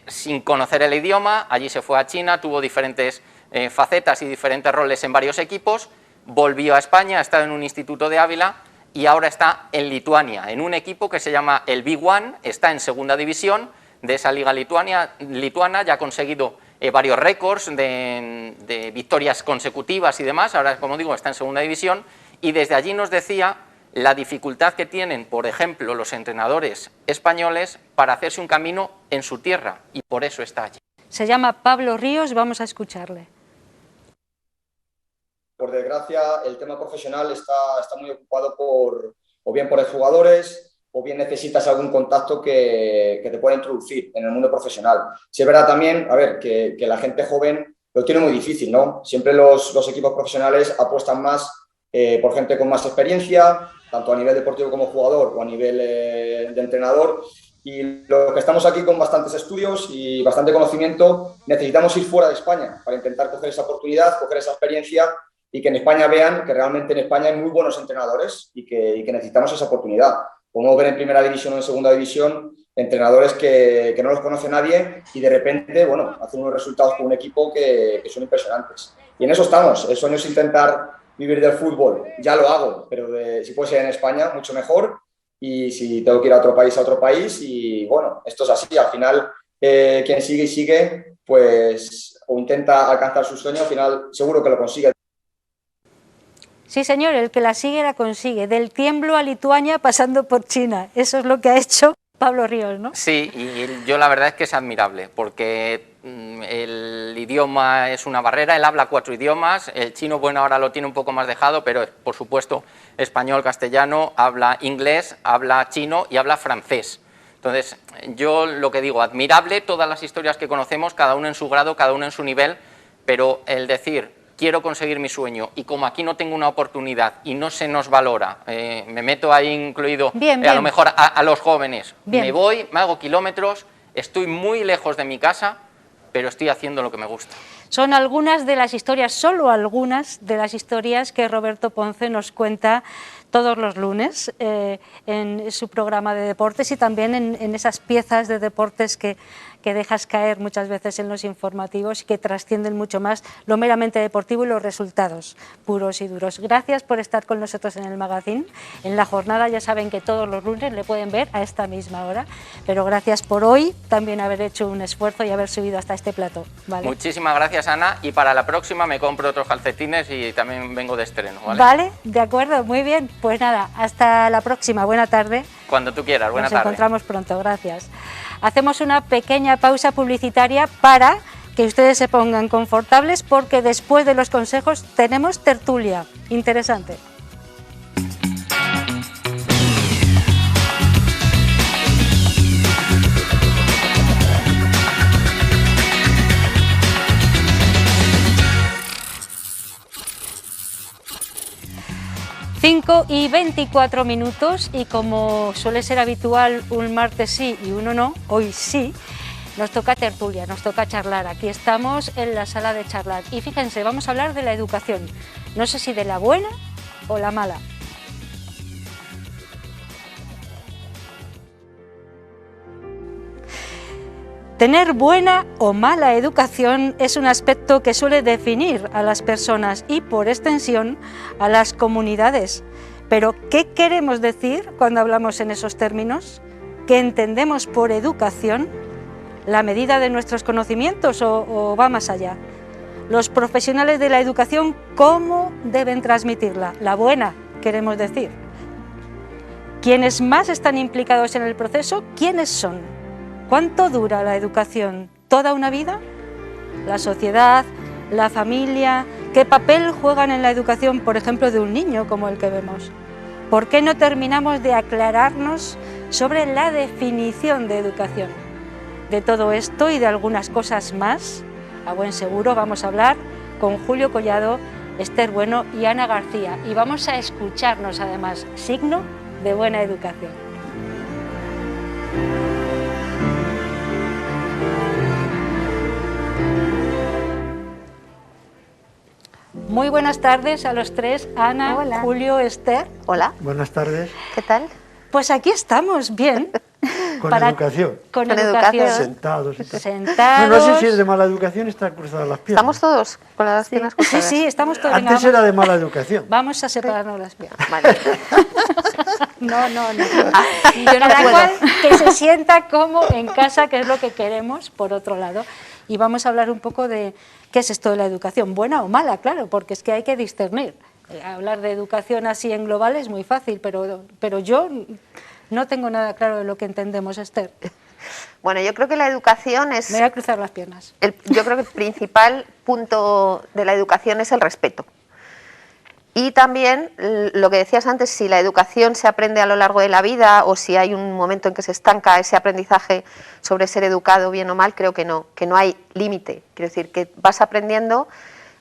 sin conocer el idioma, allí se fue a China, tuvo diferentes facetas y diferentes roles en varios equipos, volvió a España, ha estado en un instituto de Ávila y ahora está en Lituania, en un equipo que se llama el Big One, está en segunda división de esa liga lituana, ya ha conseguido varios récords de victorias consecutivas y demás, ahora como digo está en segunda división y desde allí nos decía la dificultad que tienen, por ejemplo, los entrenadores españoles para hacerse un camino en su tierra y por eso está allí. Se llama Pablo Ríos, vamos a escucharle. Por desgracia, el tema profesional está muy ocupado o bien por exjugadores o bien necesitas algún contacto que te pueda introducir en el mundo profesional. Sí es verdad también, a ver, que la gente joven lo tiene muy difícil, ¿no? Siempre los equipos profesionales apuestan más por gente con más experiencia, tanto a nivel deportivo como jugador o a nivel de entrenador. Y lo que estamos aquí con bastantes estudios y bastante conocimiento, necesitamos ir fuera de España para intentar coger esa oportunidad, coger esa experiencia y que en España vean que realmente en España hay muy buenos entrenadores y que necesitamos esa oportunidad. Podemos ver en primera división o en segunda división entrenadores que no los conoce nadie y de repente, bueno, hacen unos resultados con un equipo que son impresionantes. Y en eso estamos. El sueño es intentar vivir del fútbol, ya lo hago, pero si puede ser en España, mucho mejor. Y si tengo que ir a otro país. Y bueno, esto es así. Al final, quien sigue y sigue, pues o intenta alcanzar su sueño, al final seguro que lo consigue. Sí, señor, el que la sigue la consigue. Del tiemblo a Lituania pasando por China. Eso es lo que ha hecho Pablo Ríos, ¿no? Sí, y yo la verdad es que es admirable, porque el idioma es una barrera, él habla 4 idiomas, el chino, bueno, ahora lo tiene un poco más dejado, pero por supuesto español, castellano, habla inglés, habla chino y habla francés. Entonces, yo lo que digo, admirable todas las historias que conocemos, cada uno en su grado, cada uno en su nivel, pero el decir, quiero conseguir mi sueño y como aquí no tengo una oportunidad y no se nos valora, me meto ahí incluido a lo mejor a los jóvenes, me voy, me hago kilómetros, estoy muy lejos de mi casa, pero estoy haciendo lo que me gusta. Son algunas de las historias, solo algunas de las historias que Roberto Ponce nos cuenta todos los lunes en su programa de deportes y también en esas piezas de deportes que dejas caer muchas veces en los informativos y que trascienden mucho más lo meramente deportivo y los resultados puros y duros. Gracias por estar con nosotros en el magazine. En la jornada ya saben que todos los lunes le pueden ver a esta misma hora, pero gracias por hoy también haber hecho un esfuerzo y haber subido hasta este plató. ¿Vale? Muchísimas gracias, Ana, y para la próxima me compro otros calcetines y también vengo de estreno. Vale, de acuerdo, muy bien. Pues nada, hasta la próxima. Buena tarde. Cuando tú quieras, buena tarde. Nos encontramos pronto, gracias. Hacemos una pequeña pausa publicitaria para que ustedes se pongan confortables porque después de los consejos tenemos tertulia. Interesante. y 24 minutos y como suele ser habitual un martes sí y uno no, hoy sí, nos toca tertulia, nos toca charlar. Aquí estamos en la sala de charlar y fíjense, vamos a hablar de la educación, no sé si de la buena o la mala. Tener buena o mala educación es un aspecto que suele definir a las personas y, por extensión, a las comunidades. Pero, ¿qué queremos decir cuando hablamos en esos términos? ¿Qué entendemos por educación? ¿La medida de nuestros conocimientos o va más allá? Los profesionales de la educación, ¿cómo deben transmitirla? La buena, queremos decir. ¿Quiénes más están implicados en el proceso? ¿Quiénes son? ¿Cuánto dura la educación? ¿Toda una vida? ¿La sociedad? ¿La familia? ¿Qué papel juegan en la educación, por ejemplo, de un niño como el que vemos? ¿Por qué no terminamos de aclararnos sobre la definición de educación? De todo esto y de algunas cosas más, a buen seguro vamos a hablar con Julio Collado, Esther Bueno y Ana García. Y vamos a escucharnos además, signo de buena educación. Muy buenas tardes a los tres, Ana, hola. Julio, Esther. Hola. Buenas tardes. ¿Qué tal? Pues aquí estamos, bien. Con educación. Con educación. Sentados. Sentados. No sé si es de mala educación estar cruzadas las piernas. ¿Estamos todos con las piernas cruzadas? Sí, estamos todos. Antes era de mala educación. Vamos a separarnos las piernas. Vale. No. Yo no puedo. Cual que se sienta como en casa, que es lo que queremos, por otro lado. Y vamos a hablar un poco de qué es esto de la educación, buena o mala, claro, porque es que hay que discernir. Hablar de educación así en global es muy fácil, pero yo no tengo nada claro de lo que entendemos, Esther. Bueno, yo creo que la educación es... Me voy a cruzar las piernas. Yo creo que el principal punto de la educación es el respeto. Y también, lo que decías antes, si la educación se aprende a lo largo de la vida o si hay un momento en que se estanca ese aprendizaje sobre ser educado bien o mal, creo que no hay límite. Quiero decir, que vas aprendiendo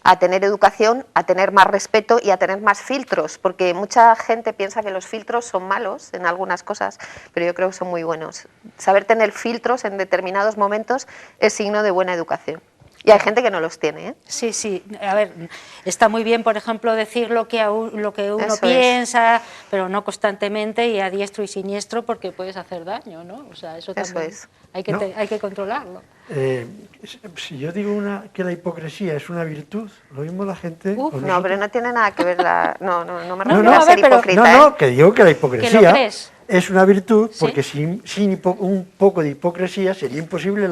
a tener educación, a tener más respeto y a tener más filtros, porque mucha gente piensa que los filtros son malos en algunas cosas, pero yo creo que son muy buenos. Saber tener filtros en determinados momentos es signo de buena educación. Y hay gente que no los tiene, ¿eh? Sí, sí. A ver, está muy bien, por ejemplo, decir lo que uno Eso piensa, pero no constantemente y a diestro y siniestro, porque puedes hacer daño, ¿no? O sea, eso también es. hay que controlarlo. Si yo digo que la hipocresía es una virtud, lo mismo la gente... No, pero no tiene nada que ver no me No, refiero a ser hipócrita. No, que digo que la hipocresía crees. es una virtud, ¿Sí? porque sin un poco de hipocresía sería imposible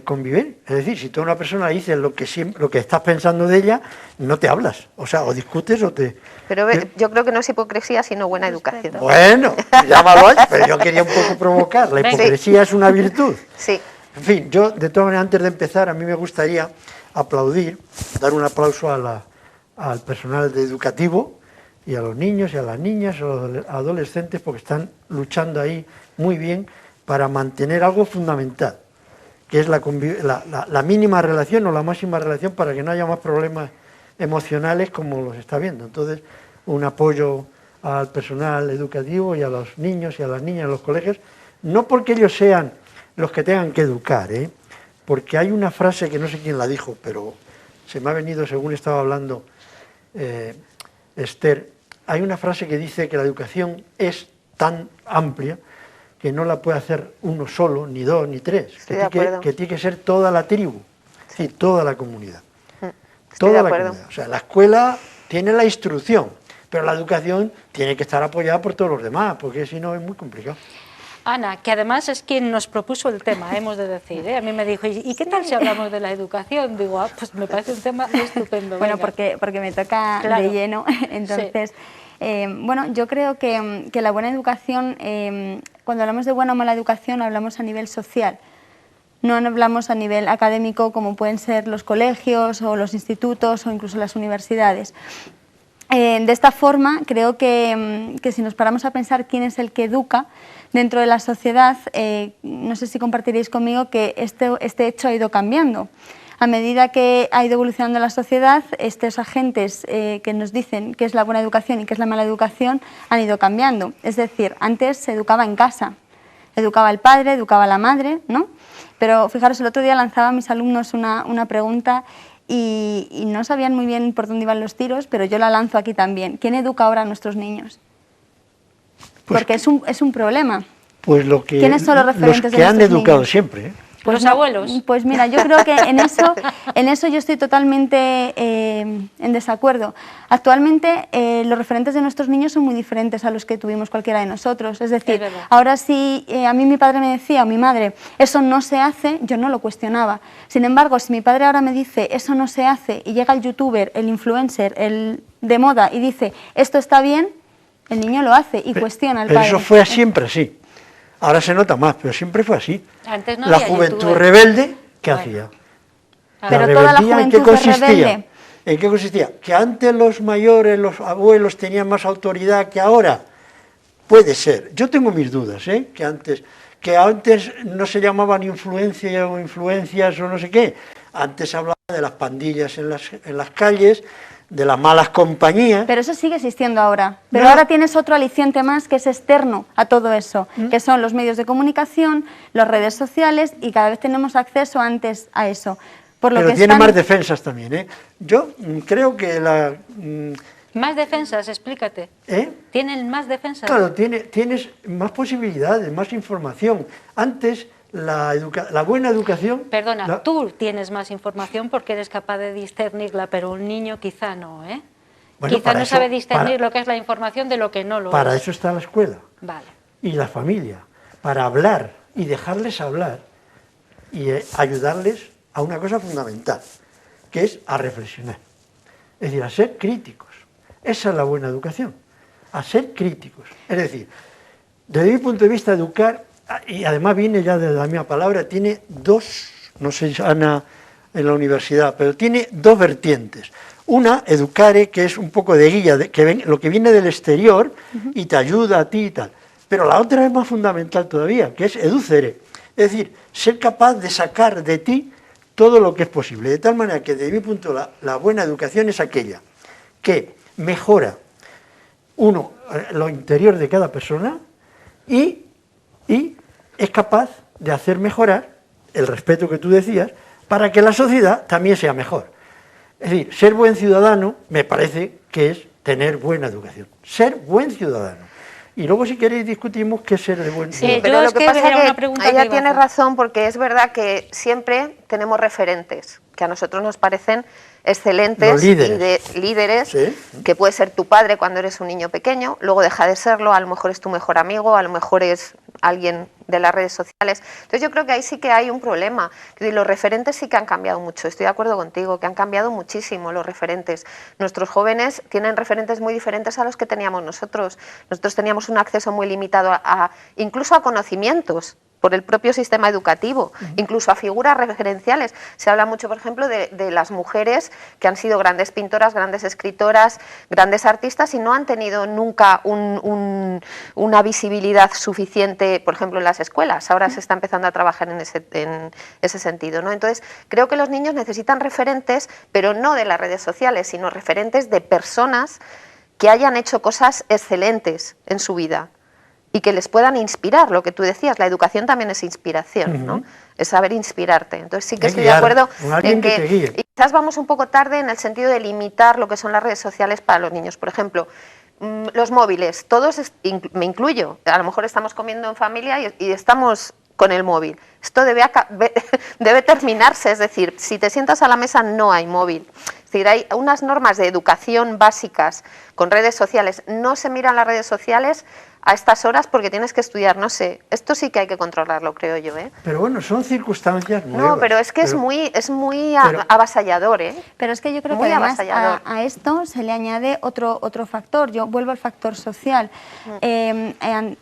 convivir. Es decir, si toda una persona dice lo que estás pensando de ella, no te hablas. O sea, o discutes o te... Pero yo creo que no es hipocresía, sino buena educación. Bueno, llámalo, pero yo quería un poco provocar. La hipocresía es una virtud. Sí. En fin, yo, de todas maneras, antes de empezar, a mí me gustaría aplaudir, dar un aplauso al personal educativo y a los niños y a las niñas, a los adolescentes, porque están luchando ahí muy bien para mantener algo fundamental, que es la mínima relación o la máxima relación para que no haya más problemas emocionales como los está viendo. Entonces, un apoyo al personal educativo y a los niños y a las niñas en los colegios, no porque ellos sean los que tengan que educar, porque hay una frase que no sé quién la dijo, pero se me ha venido según estaba hablando Esther, hay una frase que dice que la educación es tan amplia que no la puede hacer uno solo, ni dos, ni tres, que tiene que ser toda la tribu, sí, toda la comunidad. Toda la comunidad. O sea, la escuela tiene la instrucción, pero la educación tiene que estar apoyada por todos los demás, porque si no es muy complicado. Ana, que además es quien nos propuso el tema, hemos de decir, ¿eh? A mí me dijo, ¿y qué tal si hablamos de la educación? Digo, pues me parece un tema estupendo. Bueno, venga. porque me toca de lleno, entonces, bueno, yo creo que la buena educación, cuando hablamos de buena o mala educación, hablamos a nivel social, no hablamos a nivel académico como pueden ser los colegios o los institutos o incluso las universidades. De esta forma, creo que si nos paramos a pensar quién es el que educa dentro de la sociedad, no sé si compartiréis conmigo que este hecho ha ido cambiando. A medida que ha ido evolucionando la sociedad, estos agentes que nos dicen qué es la buena educación y qué es la mala educación han ido cambiando. Es decir, antes se educaba en casa, educaba el padre, educaba la madre, ¿no? Pero fijaros, el otro día lanzaba a mis alumnos una pregunta y no sabían muy bien por dónde iban los tiros, pero yo la lanzo aquí también. ¿Quién educa ahora a nuestros niños? Pues porque es un problema. Pues ¿Quiénes son los referentes los que de han nuestros educado niños? siempre. Pues los abuelos. Pues mira, yo creo que en eso yo estoy totalmente en desacuerdo. Actualmente los referentes de nuestros niños son muy diferentes a los que tuvimos cualquiera de nosotros. Es decir, ahora si a mí mi padre me decía o mi madre, eso no se hace, yo no lo cuestionaba. Sin embargo, si mi padre ahora me dice, eso no se hace, y llega el youtuber, el influencer, el de moda, y dice, esto está bien, el niño lo hace y cuestiona al padre. Pero eso fue siempre así. Ahora se nota más, pero siempre fue así. Antes no la había juventud YouTube. rebelde, ¿qué hacía? Pero toda la juventud fue rebelde. ¿En qué consistía? Que antes los mayores, los abuelos tenían más autoridad que ahora. Puede ser. Yo tengo mis dudas, que antes no se llamaban influencia o influencias o no sé qué. Antes se hablaba de las pandillas en las calles, de las malas compañías. Pero eso sigue existiendo ahora. Pero ahora tienes otro aliciente más que es externo a todo eso, que son los medios de comunicación, las redes sociales, y cada vez tenemos acceso antes a eso. Pero tiene más defensas también, Yo creo que Más defensas, explícate. ¿Tienen más defensas? Claro, tienes más posibilidades, más información. Antes la buena educación... Perdona, tú tienes más información porque eres capaz de discernirla, pero un niño quizá no, Bueno, quizá no sabe discernir lo que es la información de lo que no lo es. Para eso está la escuela. Vale. Y la familia, para hablar y dejarles hablar y ayudarles a una cosa fundamental, que es a reflexionar. Es decir, a ser críticos. Esa es la buena educación, a ser críticos. Es decir, desde mi punto de vista, educar, y además viene ya de la misma palabra, tiene dos, no sé, Ana, en la universidad, pero tiene dos vertientes. Una, educare, que es un poco de guía, lo que viene del exterior y te ayuda a ti y tal. Pero la otra es más fundamental todavía, que es educere. Es decir, ser capaz de sacar de ti todo lo que es posible. De tal manera que, desde mi punto de vista, la buena educación es aquella que mejora, uno, lo interior de cada persona y es capaz de hacer mejorar el respeto que tú decías para que la sociedad también sea mejor. Es decir, ser buen ciudadano me parece que es tener buena educación, ser buen ciudadano. Y luego, si queréis, discutimos qué es ser de buen ciudadano. Sí, pero lo que pasa es que ella tiene razón, porque es verdad que siempre tenemos referentes que a nosotros nos parecen excelentes y de líderes, ¿sí? Que puede ser tu padre cuando eres un niño pequeño, luego deja de serlo, a lo mejor es tu mejor amigo, a lo mejor es alguien de las redes sociales. Entonces yo creo que ahí sí que hay un problema. Los referentes sí que han cambiado mucho, estoy de acuerdo contigo, que han cambiado muchísimo los referentes. Nuestros jóvenes tienen referentes muy diferentes a los que teníamos nosotros. Nosotros teníamos un acceso muy limitado incluso a conocimientos por el propio sistema educativo, incluso a figuras referenciales. Se habla mucho, por ejemplo, de las mujeres que han sido grandes pintoras, grandes escritoras, grandes artistas y no han tenido nunca una visibilidad suficiente, por ejemplo, en las escuelas. Ahora se está empezando a trabajar en ese sentido, ¿no? Entonces, creo que los niños necesitan referentes, pero no de las redes sociales, sino referentes de personas que hayan hecho cosas excelentes en su vida y que les puedan inspirar, lo que tú decías, la educación también es inspiración, ¿no? Es saber inspirarte. Entonces sí que estoy de acuerdo en que y quizás vamos un poco tarde en el sentido de limitar lo que son las redes sociales para los niños. Por ejemplo, los móviles, todos, me incluyo, a lo mejor estamos comiendo en familia y estamos con el móvil. Esto debe terminarse, es decir, si te sientas a la mesa no hay móvil. Es decir, hay unas normas de educación básicas con redes sociales. No se miran las redes sociales a estas horas porque tienes que estudiar, no sé. Esto sí que hay que controlarlo, creo yo, ¿eh? Pero bueno, son circunstancias nuevas. No, pero es que es muy avasallador, ¿eh? Pero es que yo creo que además a esto se le añade otro factor. Yo vuelvo al factor social.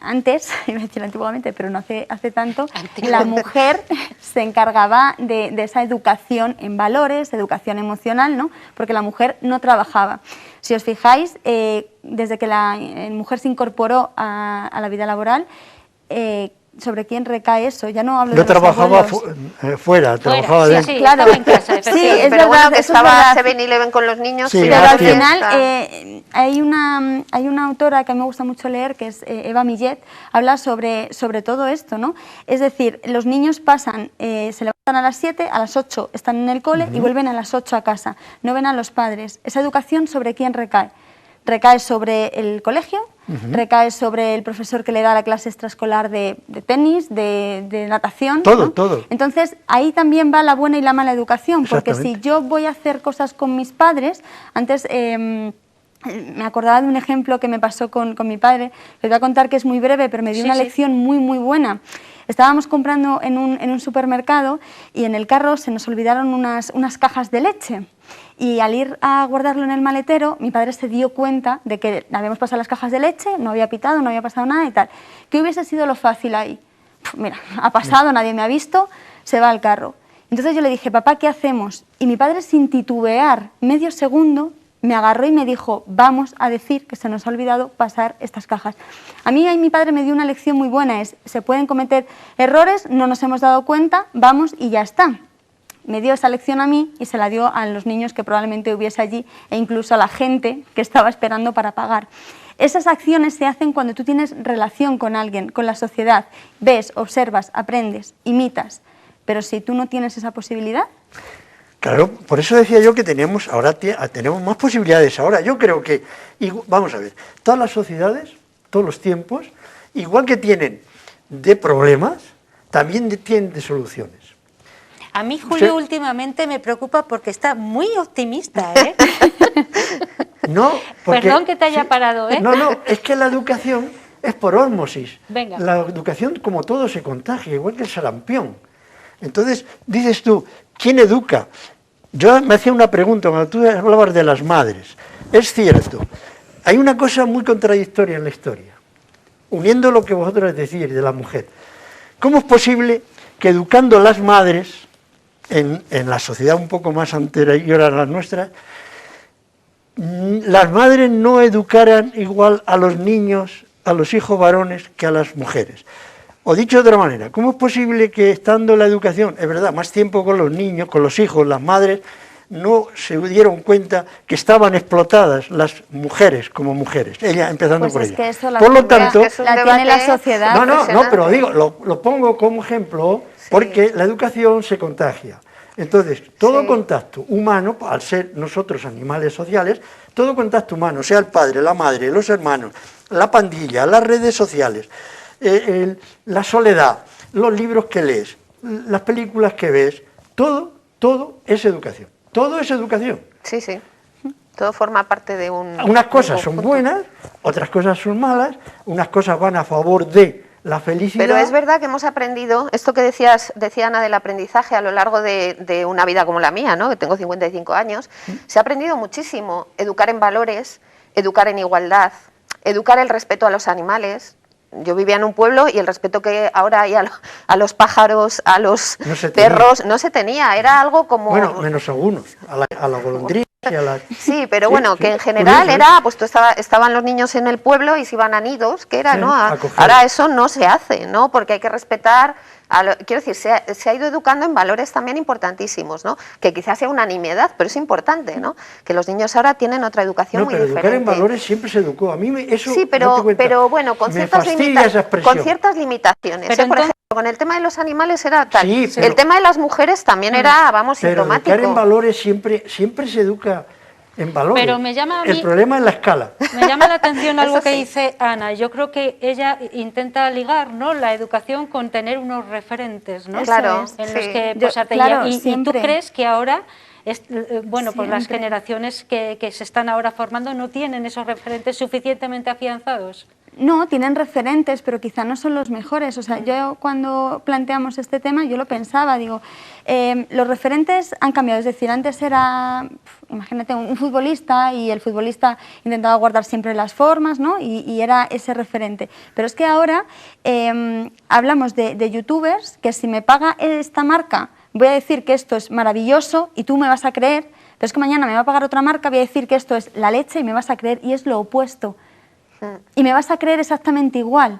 Antes, iba a decir antiguamente, pero no hace tanto, la mujer se encargaba de esa educación en valores, educación emocional, ¿no? Porque la mujer no trabajaba. Si os fijáis, desde que la mujer se incorporó a la vida laboral, ¿sobre quién recae eso? Ya no hablo de los trabajaba fuera, trabajaba dentro. Sí, claro, en casa, sí, es pero verdad, bueno, que estaba 7-Eleven con los niños. Sí, pero al final hay una autora que a mí me gusta mucho leer, que es Eva Millet, habla sobre todo esto, ¿no? Es decir, los niños pasan, se levantan a las 7, a las 8 están en el cole y vuelven a las 8 a casa, no ven a los padres. ¿Esa educación sobre quién recae? Recae sobre el colegio, recae sobre el profesor que le da la clase extraescolar de tenis, de natación. Todo, ¿no? todo. Entonces, ahí también va la buena y la mala educación, porque si yo voy a hacer cosas con mis padres, antes me acordaba de un ejemplo que me pasó con mi padre, les voy a contar que es muy breve, pero me dio una lección muy, muy buena. Estábamos comprando en un supermercado y en el carro se nos olvidaron unas cajas de leche. Y al ir a guardarlo en el maletero, mi padre se dio cuenta de que habíamos pasado las cajas de leche, no había pitado, no había pasado nada y tal. ¿Qué hubiese sido lo fácil ahí? Mira, ha pasado, nadie me ha visto, se va al carro. Entonces yo le dije, papá, ¿qué hacemos? Y mi padre, sin titubear medio segundo, me agarró y me dijo, vamos a decir que se nos ha olvidado pasar estas cajas. A mí mi padre me dio una lección muy buena, se pueden cometer errores, no nos hemos dado cuenta, vamos y ya está. Me dio esa lección a mí y se la dio a los niños que probablemente hubiese allí e incluso a la gente que estaba esperando para pagar. Esas acciones se hacen cuando tú tienes relación con alguien, con la sociedad. Ves, observas, aprendes, imitas. Pero si tú no tienes esa posibilidad... Claro, por eso decía yo que ahora tenemos más posibilidades. Ahora yo creo que, vamos a ver, todas las sociedades, todos los tiempos, igual que tienen de problemas, también tienen de soluciones. A mí, Julio, últimamente me preocupa porque está muy optimista, ¿eh? No, porque, perdón que te haya parado, ¿eh? No, es que la educación es por ósmosis. Venga. La educación, como todo, se contagia, igual que el sarampión. Entonces, dices tú, ¿quién educa? Yo me hacía una pregunta cuando tú hablabas de las madres. Es cierto, hay una cosa muy contradictoria en la historia, uniendo lo que vosotros decís de la mujer. ¿Cómo es posible que educando a las madres, en la sociedad un poco más anterior a la nuestra, las madres no educaran igual a los niños, a los hijos varones, que a las mujeres? O dicho de otra manera, ¿cómo es posible que estando la educación, es verdad, más tiempo con los niños, con los hijos, las madres, no se dieron cuenta que estaban explotadas las mujeres como mujeres, ella empezando por ella? Que eso por lo tanto, la tiene la sociedad. No, pero digo, lo pongo como ejemplo porque la educación se contagia. Entonces, todo contacto humano, al ser nosotros animales sociales, todo contacto humano, sea el padre, la madre, los hermanos, la pandilla, las redes sociales, la soledad, los libros que lees, las películas que ves, todo es educación. Todo es educación. Sí, sí. Todo forma parte de un... Unas cosas son buenas, otras cosas son malas, unas cosas van a favor de la felicidad. Pero es verdad que hemos aprendido, esto que decía Ana del aprendizaje a lo largo de una vida como la mía, ¿no? Que tengo 55 años, se ha aprendido muchísimo. Educar en valores, educar en igualdad, educar el respeto a los animales. Yo vivía en un pueblo y el respeto que ahora hay a los pájaros, a los perros, no se tenía. Era algo como... Bueno, menos algunos, a la golondrina. Sí, pero bueno, que en general era, pues estaban los niños en el pueblo y se iban a nidos, que era, ¿no? Ahora eso no se hace, ¿no? Porque hay que respetar, quiero decir, se ha ido educando en valores también importantísimos, ¿no? Que quizás sea una nimiedad, pero es importante, ¿no? Que los niños ahora tienen otra educación muy diferente. Educar en valores siempre se educó, a mí eso... Sí, pero bueno, con ciertas limitaciones. Pero por ejemplo, con el tema de los animales era tal. Sí, el tema de las mujeres también era, vamos, sintomático. Educar en valores siempre se educa en valores. Pero me llama a mí, el problema es la escala. Me llama la atención algo que dice Ana. Yo creo que ella intenta ligar, ¿no?, la educación con tener unos referentes, ¿no? Claro, en los que posarte. Claro, y tú crees que ahora... bueno, pues las generaciones que se están ahora formando no tienen esos referentes suficientemente afianzados. No, tienen referentes, pero quizá no son los mejores. O sea, yo cuando planteamos este tema, yo lo pensaba, digo, los referentes han cambiado. Es decir, antes era, imagínate, un futbolista y el futbolista intentaba guardar siempre las formas, ¿no? Y era ese referente. Pero es que ahora hablamos de youtubers que si me paga esta marca, voy a decir que esto es maravilloso y tú me vas a creer, pero es que mañana me va a pagar otra marca, voy a decir que esto es la leche y me vas a creer, y es lo opuesto. Y me vas a creer exactamente igual.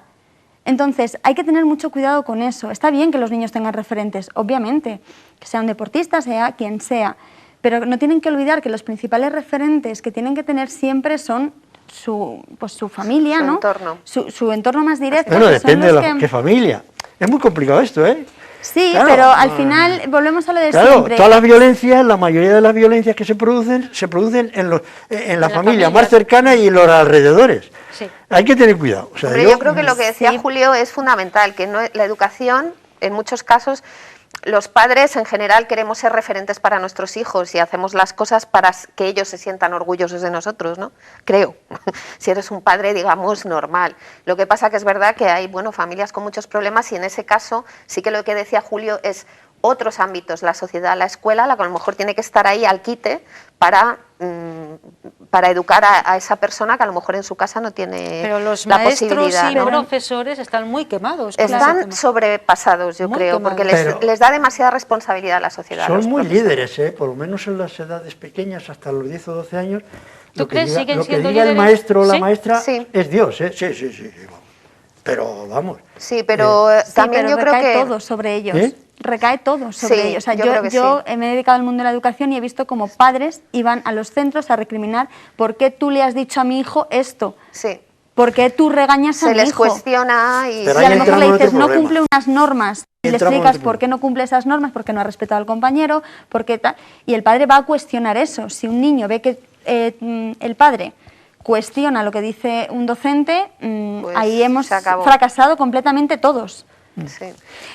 Entonces, hay que tener mucho cuidado con eso. Está bien que los niños tengan referentes, obviamente, que sea un deportista, sea quien sea, pero no tienen que olvidar que los principales referentes que tienen que tener siempre son su familia, ¿no? Entorno. Su entorno más directo. Bueno, depende de qué familia. Es muy complicado esto, ¿eh? Sí, claro, pero al final volvemos a lo de siempre. Todas las violencias, la mayoría de las violencias que se producen en la familia más cercana y los alrededores. Sí. Hay que tener cuidado. O sea, hombre, yo creo que lo que decía Julio es fundamental, que la educación, en muchos casos, los padres en general queremos ser referentes para nuestros hijos y hacemos las cosas para que ellos se sientan orgullosos de nosotros, ¿no? Creo. Si eres un padre, digamos, normal. Lo que pasa que es verdad que hay, bueno, familias con muchos problemas y en ese caso sí que lo que decía Julio es otros ámbitos, la sociedad, la escuela, la que a lo mejor tiene que estar ahí al quite para educar a esa persona que a lo mejor en su casa no tiene la posibilidad. Pero los maestros y profesores están muy quemados. Están sobrepasados, yo creo, porque les da demasiada responsabilidad a la sociedad. Son muy líderes, por lo menos en las edades pequeñas, hasta los 10 o 12 años. ¿Tú crees que siguen siendo líderes? El maestro o la ¿Sí? maestra sí. es Dios, sí. Pero vamos. Sí, pero también yo creo que... recae todo sobre ellos. Recae todo sobre ellos. O sea, yo me he dedicado al mundo de la educación y he visto como padres iban a los centros a recriminar ¿por qué tú le has dicho a mi hijo esto? Sí. ¿Por qué tú regañas a mi hijo? Se les cuestiona y a lo mejor le dices no cumple unas normas y le explicas por qué no cumple esas normas, porque no ha respetado al compañero, porque tal, y el padre va a cuestionar eso. Si un niño ve que el padre cuestiona lo que dice un docente, pues ahí hemos fracasado completamente todos. Sí.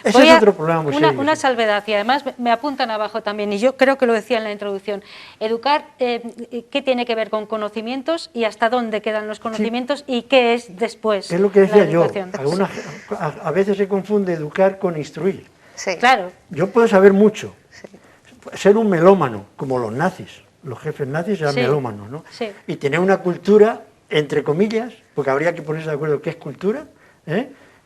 Ese es otro problema muy serio. Una salvedad, y además me apuntan abajo también, y yo creo que lo decía en la introducción, educar, ¿qué tiene que ver con conocimientos y hasta dónde quedan los conocimientos y qué es después? Es lo que decía yo, a veces se confunde educar con instruir. Sí. Claro. Yo puedo saber mucho, ser un melómano, como los nazis, los jefes nazis eran melómanos, ¿no? Sí. Y tener una cultura, entre comillas, porque habría que ponerse de acuerdo qué es cultura,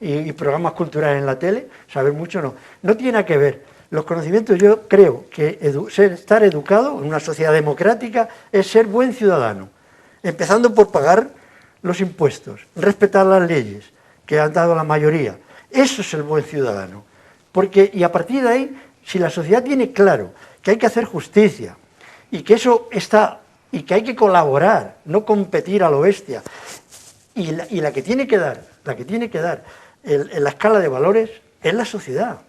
y programas culturales en la tele, saber mucho no tiene nada que ver. Los conocimientos, yo creo que estar educado en una sociedad democrática es ser buen ciudadano, empezando por pagar los impuestos, respetar las leyes que han dado la mayoría. Eso es el buen ciudadano. Y a partir de ahí, si la sociedad tiene claro que hay que hacer justicia y que eso está, y que hay que colaborar, no competir a lo bestia, y la que tiene que dar en la escala de valores es la sociedad.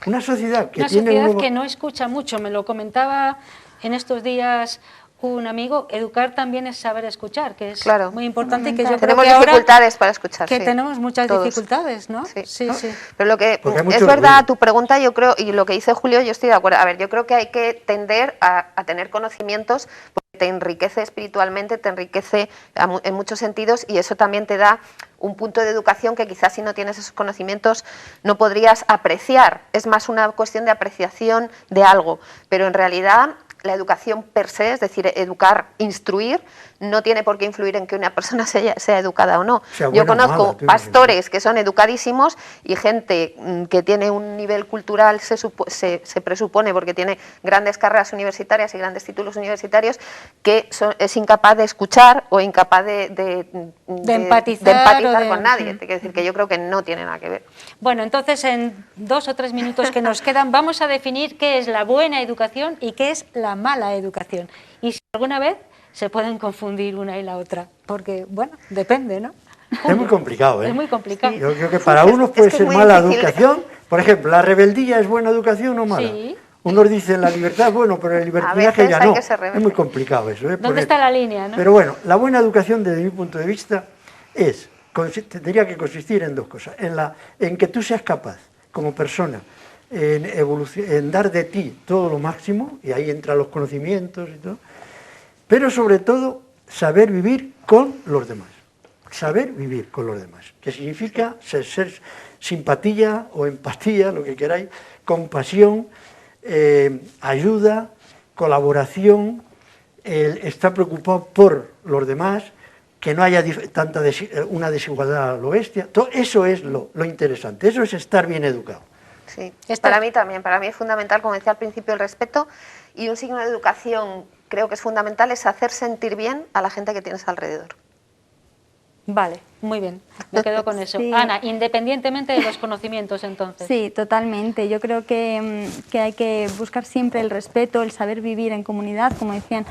Una sociedad que Una tiene sociedad que no escucha mucho, me lo comentaba en estos días un amigo, educar también es saber escuchar, que es Claro. muy importante y que yo creo Tenemos que ahora dificultades para escuchar. que sí. tenemos muchas Todos. dificultades, ¿no? Sí. Sí. Pero lo que Porque hay es mucho verdad, ruido. tu pregunta, yo creo, y lo que dice Julio, yo estoy de acuerdo. A ver, yo creo que hay que tender a tener conocimientos porque te enriquece espiritualmente, te enriquece en muchos sentidos y eso también te da un punto de educación que quizás si no tienes esos conocimientos no podrías apreciar. Es más una cuestión de apreciación de algo, pero en realidad la educación per se, es decir, educar, instruir, no tiene por qué influir en que una persona sea educada o no. Sea Yo buena o conozco mala, tú pastores que son educadísimos y gente que tiene un nivel cultural, se presupone, porque tiene grandes carreras universitarias y grandes títulos universitarios, que es incapaz de escuchar o incapaz de empatizar con nadie. Te quiero decir que yo creo que no tiene nada que ver. Bueno, entonces en 2 o 3 minutos que nos quedan vamos a definir qué es la buena educación y qué es la mala educación. Y si alguna vez se pueden confundir una y la otra, porque, bueno, depende, ¿no? Es muy complicado, ¿eh? Es muy complicado. Yo creo que para unos puede que es ser muy mala difícil. educación. Por ejemplo, ¿la rebeldía es buena educación o mala? Sí. Unos dicen la libertad es bueno, pero el libertinaje veces ya hay no. que ser rebelde. Es muy complicado eso. ¿Dónde está la línea, no? Pero bueno, la buena educación desde mi punto de vista tendría que consistir en 2 cosas. En que tú seas capaz, como persona, en dar de ti todo lo máximo, y ahí entran los conocimientos y todo, pero sobre todo saber vivir con los demás. Saber vivir con los demás, que significa ser simpatía o empatía, lo que queráis, compasión, ayuda, colaboración, estar preocupado por los demás, que no haya una desigualdad a lo bestia. Todo eso es lo interesante, eso es estar bien educado. Sí, para mí también, para mí es fundamental, como decía al principio, el respeto, y un signo de educación creo que es fundamental es hacer sentir bien a la gente que tienes alrededor. Vale, muy bien, me quedo con eso. Sí. Ana, independientemente de los conocimientos, entonces. Sí, totalmente. Yo creo que hay que buscar siempre el respeto, el saber vivir en comunidad, como decían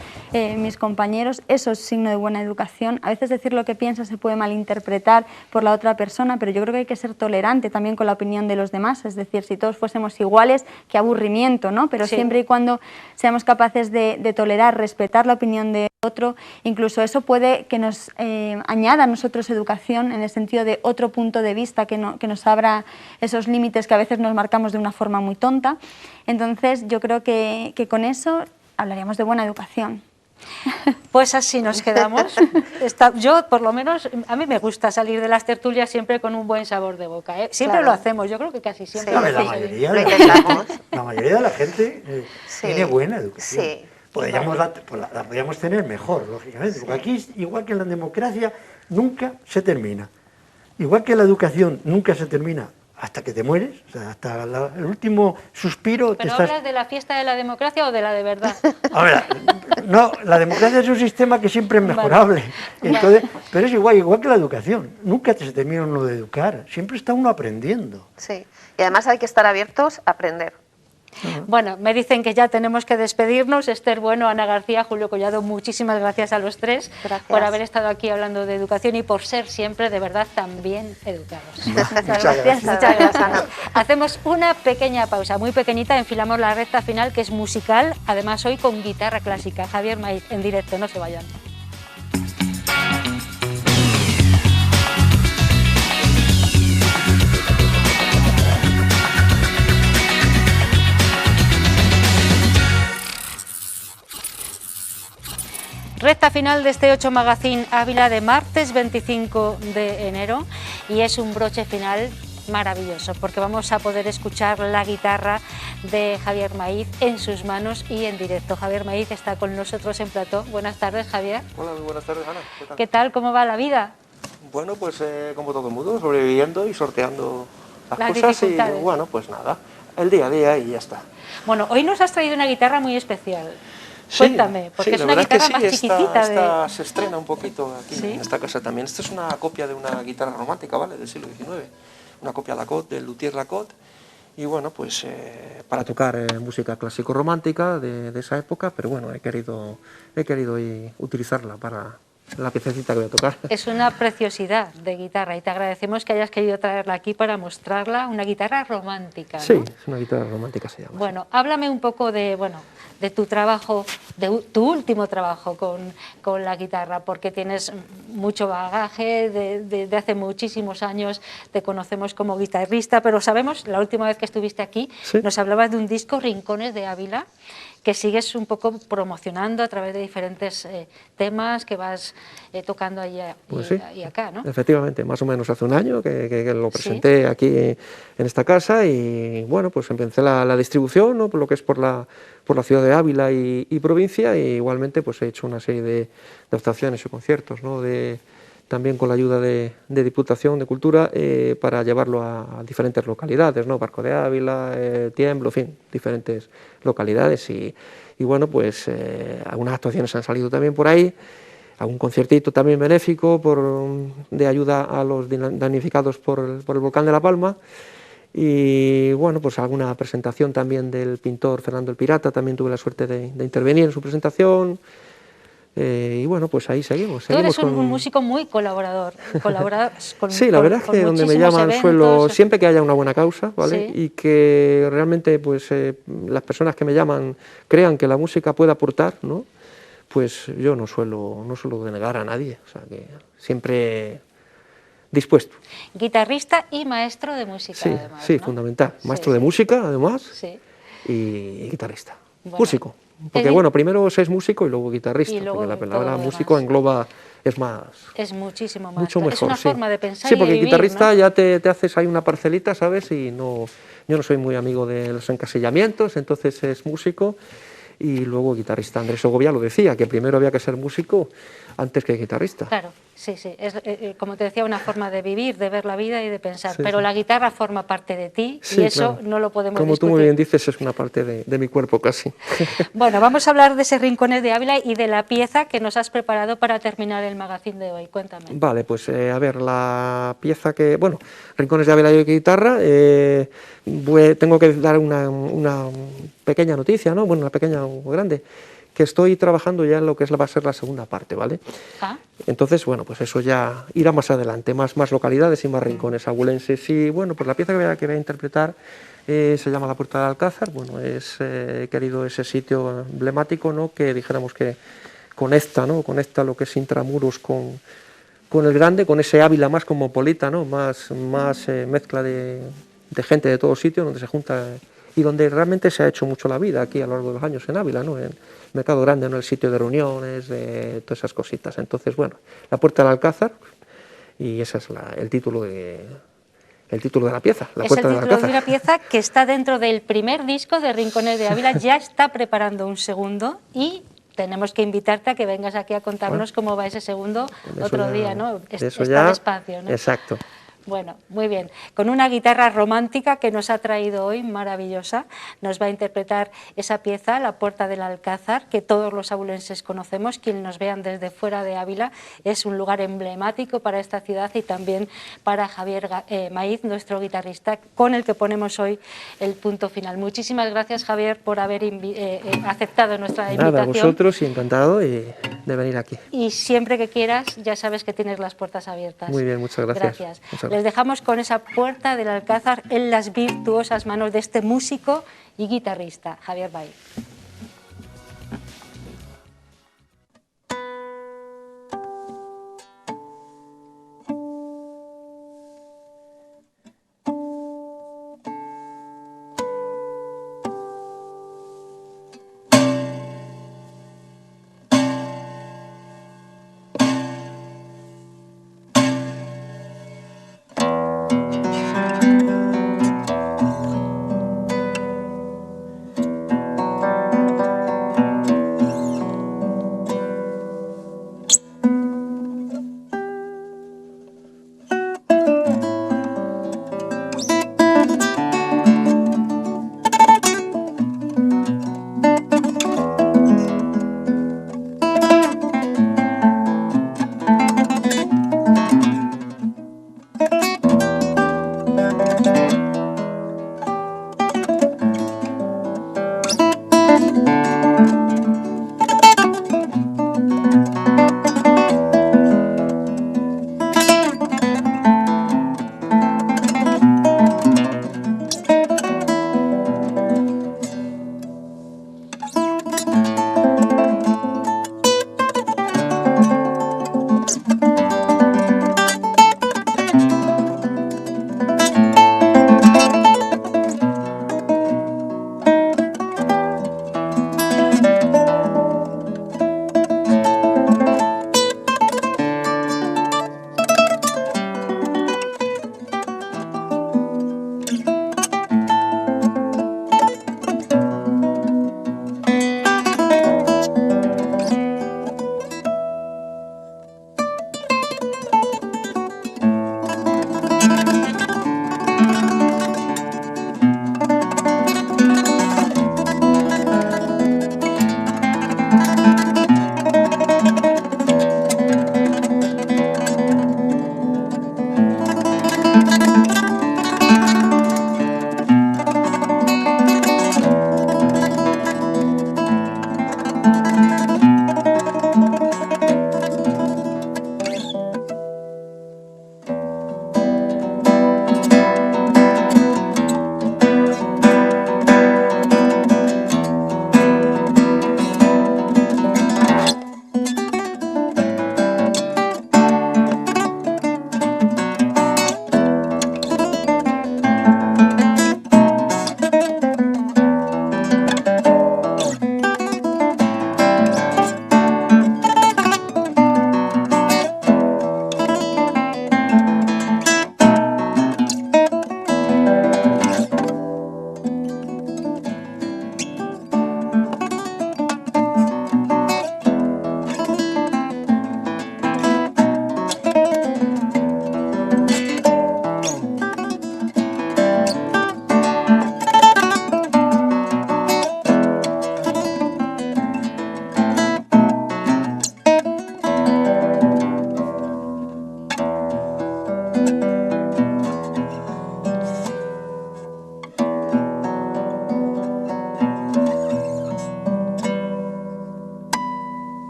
mis compañeros. Eso es signo de buena educación. A veces decir lo que piensas se puede malinterpretar por la otra persona, pero yo creo que hay que ser tolerante también con la opinión de los demás. Es decir, si todos fuésemos iguales, qué aburrimiento, ¿no? Pero Sí. siempre y cuando seamos capaces de tolerar, respetar la opinión de otro, incluso eso puede que nos añada a nosotros educación en el sentido de otro punto de vista que nos abra esos límites que a veces nos marcamos de una forma muy tonta. Entonces yo creo que con eso hablaríamos de buena educación. Pues así nos quedamos. Yo, por lo menos, a mí me gusta salir de las tertulias siempre con un buen sabor de boca, ¿eh? Siempre Claro. lo hacemos, yo creo que casi siempre. Sí, lo La hacemos. mayoría, Lo intentamos. la mayoría de la gente Sí. tiene buena educación. Sí. La podríamos tener mejor, lógicamente, porque aquí, igual que en la democracia, nunca se termina. Igual que la educación nunca se termina hasta que te mueres, o sea, hasta el último suspiro. ¿Pero hablas de la fiesta de la democracia o de la de verdad? A ver, no, la democracia es un sistema que siempre es mejorable. Entonces, pero es igual que la educación. Nunca se termina uno de educar, siempre está uno aprendiendo. Sí, y además hay que estar abiertos a aprender. Bueno, me dicen que ya tenemos que despedirnos. Esther Bueno, Ana García, Julio Collado, muchísimas gracias a los tres por haber estado aquí hablando de educación y por ser siempre, de verdad, tan bien educados. Muchas gracias. Muchas gracias, Ana. Hacemos una pequeña pausa, muy pequeñita, enfilamos la recta final, que es musical, además hoy con guitarra clásica. Javier Maiz, en directo, no se vayan. Recta final de este 8 Magazine Ávila de martes 25 de enero y es un broche final maravilloso porque vamos a poder escuchar la guitarra de Javier Maiz en sus manos y en directo. Javier Maiz está con nosotros en plató. Buenas tardes, Javier. Hola, muy buenas tardes, Ana. ¿Qué tal? ¿Qué tal? ¿Cómo va la vida? Bueno, pues como todo el mundo, sobreviviendo y sorteando las cosas dificultades. y bueno, pues nada, el día a día y ya está. Bueno, hoy nos has traído una guitarra muy especial. Sí, Cuéntame, porque sí, es la una verdad guitarra es que más sí, chiquitita. esta se estrena un poquito aquí ¿Sí? en esta casa también. Esta es una copia de una guitarra romántica, ¿vale? Del siglo XIX, una copia Lacotte, del luthier Lacotte. Y bueno, pues para tocar música clásico-romántica de esa época, pero bueno, he querido utilizarla para la piececita que voy a tocar. Es una preciosidad de guitarra y te agradecemos que hayas querido traerla aquí para mostrarla, una guitarra romántica, ¿no? Sí, es una guitarra romántica, se llama. Bueno, háblame un poco de tu trabajo, de tu último trabajo con la guitarra, porque tienes mucho bagaje, de hace muchísimos años te conocemos como guitarrista, pero sabemos, la última vez que estuviste aquí, ¿Sí? Nos hablabas de un disco, Rincones de Ávila, que sigues un poco promocionando a través de diferentes temas que vas tocando allá Pues sí, y acá, ¿no? Efectivamente, más o menos hace un año que lo presenté aquí en esta casa y bueno, pues empecé la distribución, ¿no? Por lo que es por la ciudad de Ávila y provincia, y igualmente pues he hecho una serie de actuaciones y conciertos, ¿no? También con la ayuda de Diputación de Cultura para llevarlo a diferentes localidades, ¿no? Barco de Ávila, Tiemblo, en fin, diferentes localidades y bueno, pues algunas actuaciones han salido también por ahí, algún conciertito también benéfico de ayuda a los damnificados por el volcán de La Palma, y bueno, pues alguna presentación también del pintor Fernando el Pirata, también tuve la suerte de intervenir en su presentación. Y bueno, pues ahí seguimos. Tú eres un músico muy colaborador. Sí, la verdad es que donde me llaman suelo, siempre que haya una buena causa, ¿vale? Sí. Y que realmente pues las personas que me llaman crean que la música puede aportar, ¿no? Pues yo no suelo denegar a nadie, o sea que siempre dispuesto. Guitarrista y maestro de música, Sí, además, sí, ¿no? fundamental. Maestro Sí, de música, además, sí. y guitarrista. Bueno, músico. Porque bueno, primero es músico y luego guitarrista, y luego porque la palabra todo lo músico demás. engloba, es más... Es muchísimo más. Mucho mejor, es una sí. forma de pensar Sí, y de porque vivir, guitarrista, ¿no? ya te haces ahí una parcelita, ¿sabes? Y no, yo no soy muy amigo de los encasillamientos, entonces es músico y luego guitarrista. Andrés Segovia lo decía, que primero había que ser músico antes que guitarrista. Claro, sí, sí. Es, como te decía, una forma de vivir, de ver la vida y de pensar. Sí, pero sí. la guitarra forma parte de ti Sí, y eso claro. no lo podemos Como discutir. tú muy bien dices, es una parte de mi cuerpo casi. Bueno, vamos a hablar de ese Rincones de Ávila y de la pieza que nos has preparado para terminar el magazine de hoy. Cuéntame. Vale, pues a ver, la pieza que... Bueno, Rincones de Ávila y guitarra, tengo que dar una pequeña noticia, ¿no? Bueno, una pequeña o grande, que estoy trabajando ya en lo que va a ser la segunda parte, ¿vale? Ah. Entonces, bueno, pues eso ya irá más adelante, más localidades y más rincones abulenses. Y bueno, pues la pieza que voy a interpretar se llama La Puerta del Alcázar. Bueno, he querido ese sitio emblemático, ¿no? Que dijéramos que conecta, ¿no? Conecta lo que es Intramuros con el Grande, con ese Ávila más cosmopolita, ¿no? Más mezcla de gente de todos sitios, donde se junta y donde realmente se ha hecho mucho la vida aquí a lo largo de los años en Ávila, ¿no? En el Mercado Grande, ¿no? El sitio de reuniones, de todas esas cositas. Entonces, bueno, La Puerta del Alcázar, y ese es el título de la pieza, La Puerta del Alcázar. Es el título de una pieza que está dentro del primer disco de Rincones de Ávila, ya está preparando un segundo y tenemos que invitarte a que vengas aquí a contarnos cómo va ese segundo otro día, ¿no? Está despacio, ¿no? Exacto. Bueno, muy bien. Con una guitarra romántica que nos ha traído hoy, maravillosa, nos va a interpretar esa pieza, La Puerta del Alcázar, que todos los abulenses conocemos, quienes nos vean desde fuera de Ávila. Es un lugar emblemático para esta ciudad y también para Javier Maíz, nuestro guitarrista, con el que ponemos hoy el punto final. Muchísimas gracias, Javier, por haber aceptado nuestra invitación. Nada, a vosotros, y encantado de venir aquí. Y siempre que quieras, ya sabes que tienes las puertas abiertas. Muy bien, muchas gracias. Gracias. Muchas gracias. Les dejamos con esa Puerta del Alcázar en las virtuosas manos de este músico y guitarrista, Javier Maíz.